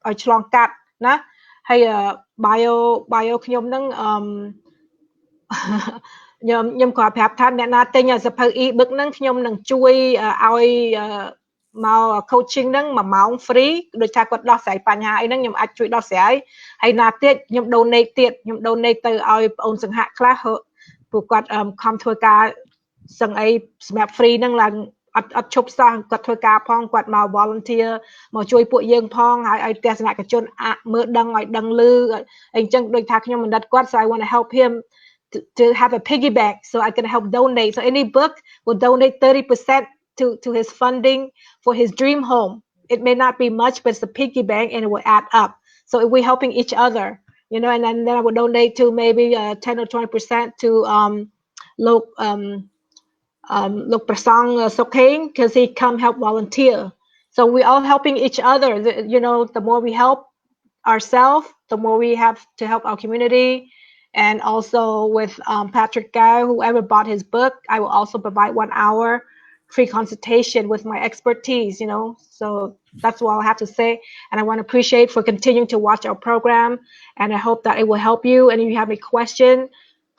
ឲ្យឆ្លងកាត់ណាហើយ bio ខ្ញុំហ្នឹងខ្ញុំក៏ប្រាប់ថាអ្នកណាទិញសភៅ e-book ហ្នឹងខ្ញុំនឹងជួយឲ្យមក coaching ហ្នឹង1ម៉ោង free ដូចថាគាត់ដោះស្រាយបញ្ហាអីហ្នឹងខ្ញុំអាចជួយដោះស្រាយហើយណាទៀតខ្ញុំ donate ទៀតខ្ញុំ donate ទៅឲ្យបងអូនសង្ហៈខ្លះព្រោះគាត់ខំធ្វើការសឹងអីសម្រាប់ free ហ្នឹងឡើងអត់ឈប់សោះគាត់ធ្វើការផងគាត់មក volunteer មកជួយពួកយើងផងហើយឲ្យទស្សនិកជនមើលដឹងឲ្យដឹងឮអីចឹងដូចថាខ្ញុំមនិតគាត់ so I want to help him to have a piggy bank so I can help donate so any book will donate 30% to his funding for his dream home. It may not be much, but it's a piggy bank and it will add up. So if we're helping each other, you know, and then I will donate to maybe 10 or 20% to Lok Prasang Sophea because he come help volunteer. So we all helping each other. You know, the more we help ourselves, the more we have to help our community. And also with Patrick Guy, whoever bought his book, I will also provide 1 hour free consultation with my expertise, you know. So that's all I have to say. And I want to appreciate for continuing to watch our program. And I hope that it will help you. And if you have any question,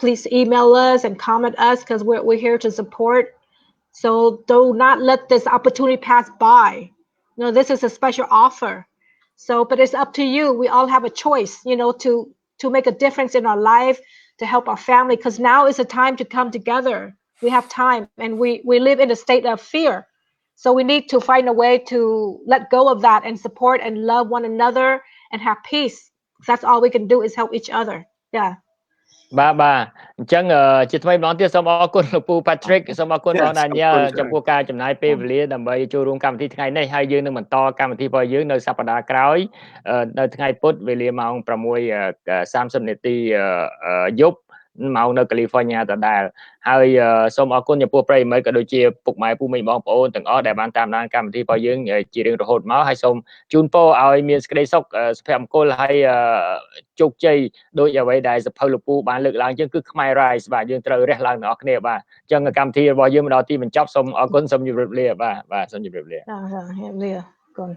please email us and comment us because we're here to support. So do not let this opportunity pass by. You know, this is a special offer. So, but it's up to you. We all have a choice, you know, to make a difference in our life, to help our family, because now is a time to come together. We have time and we live in a state of fear. So we need to find a way to let go of that and support and love one another and have peace. That's all we can do is help each other. Yeah. បាទអញ្ចឹងជាថ្មីម្ដងទៀតសូមអរគុណលោកពូ Patrick សូមអរគុណបង Danielle ចំពោះការចំណាយពេលវេលាដើម្បីចូលរួមកម្មវិធីថ្ងៃនេះហើយយើងនឹងបន្តកម្មវិធីរបស់យើងនៅសប្តាហ៍ក្រោយនៅថ្ងៃពុធវេលាម៉ោង 6:30 នាទីយប់ម៉ោងនៅ California ដដែលហើយសូមអរគុណចំពោះប្រិយមិត្តក៏ដូចជាពុកម៉ែពូមីងបងប្អូនទាំងអស់ដែលបានតាមដានកម្មវិធីរបស់យើងជារៀងរហូតមកហើយសូមជូនពរឲ្យមានសេចក្តីសុខសុភមង្គលហើយជោគជ័យដោយអ្វីដែលសភៅលោកពូបានលើកឡើងជាងគឺ Khmer Rise បាទយើងត្រូវរះឡើងទាំងអស់គ្នាបាទអញ្ចឹងកម្មវិធីរបស់យើងមកដល់ទីបញ្ចប់សូមអរគុណសូមជម្រាបលាបាទសូមជម្រាបលាជម្រាបលាកូន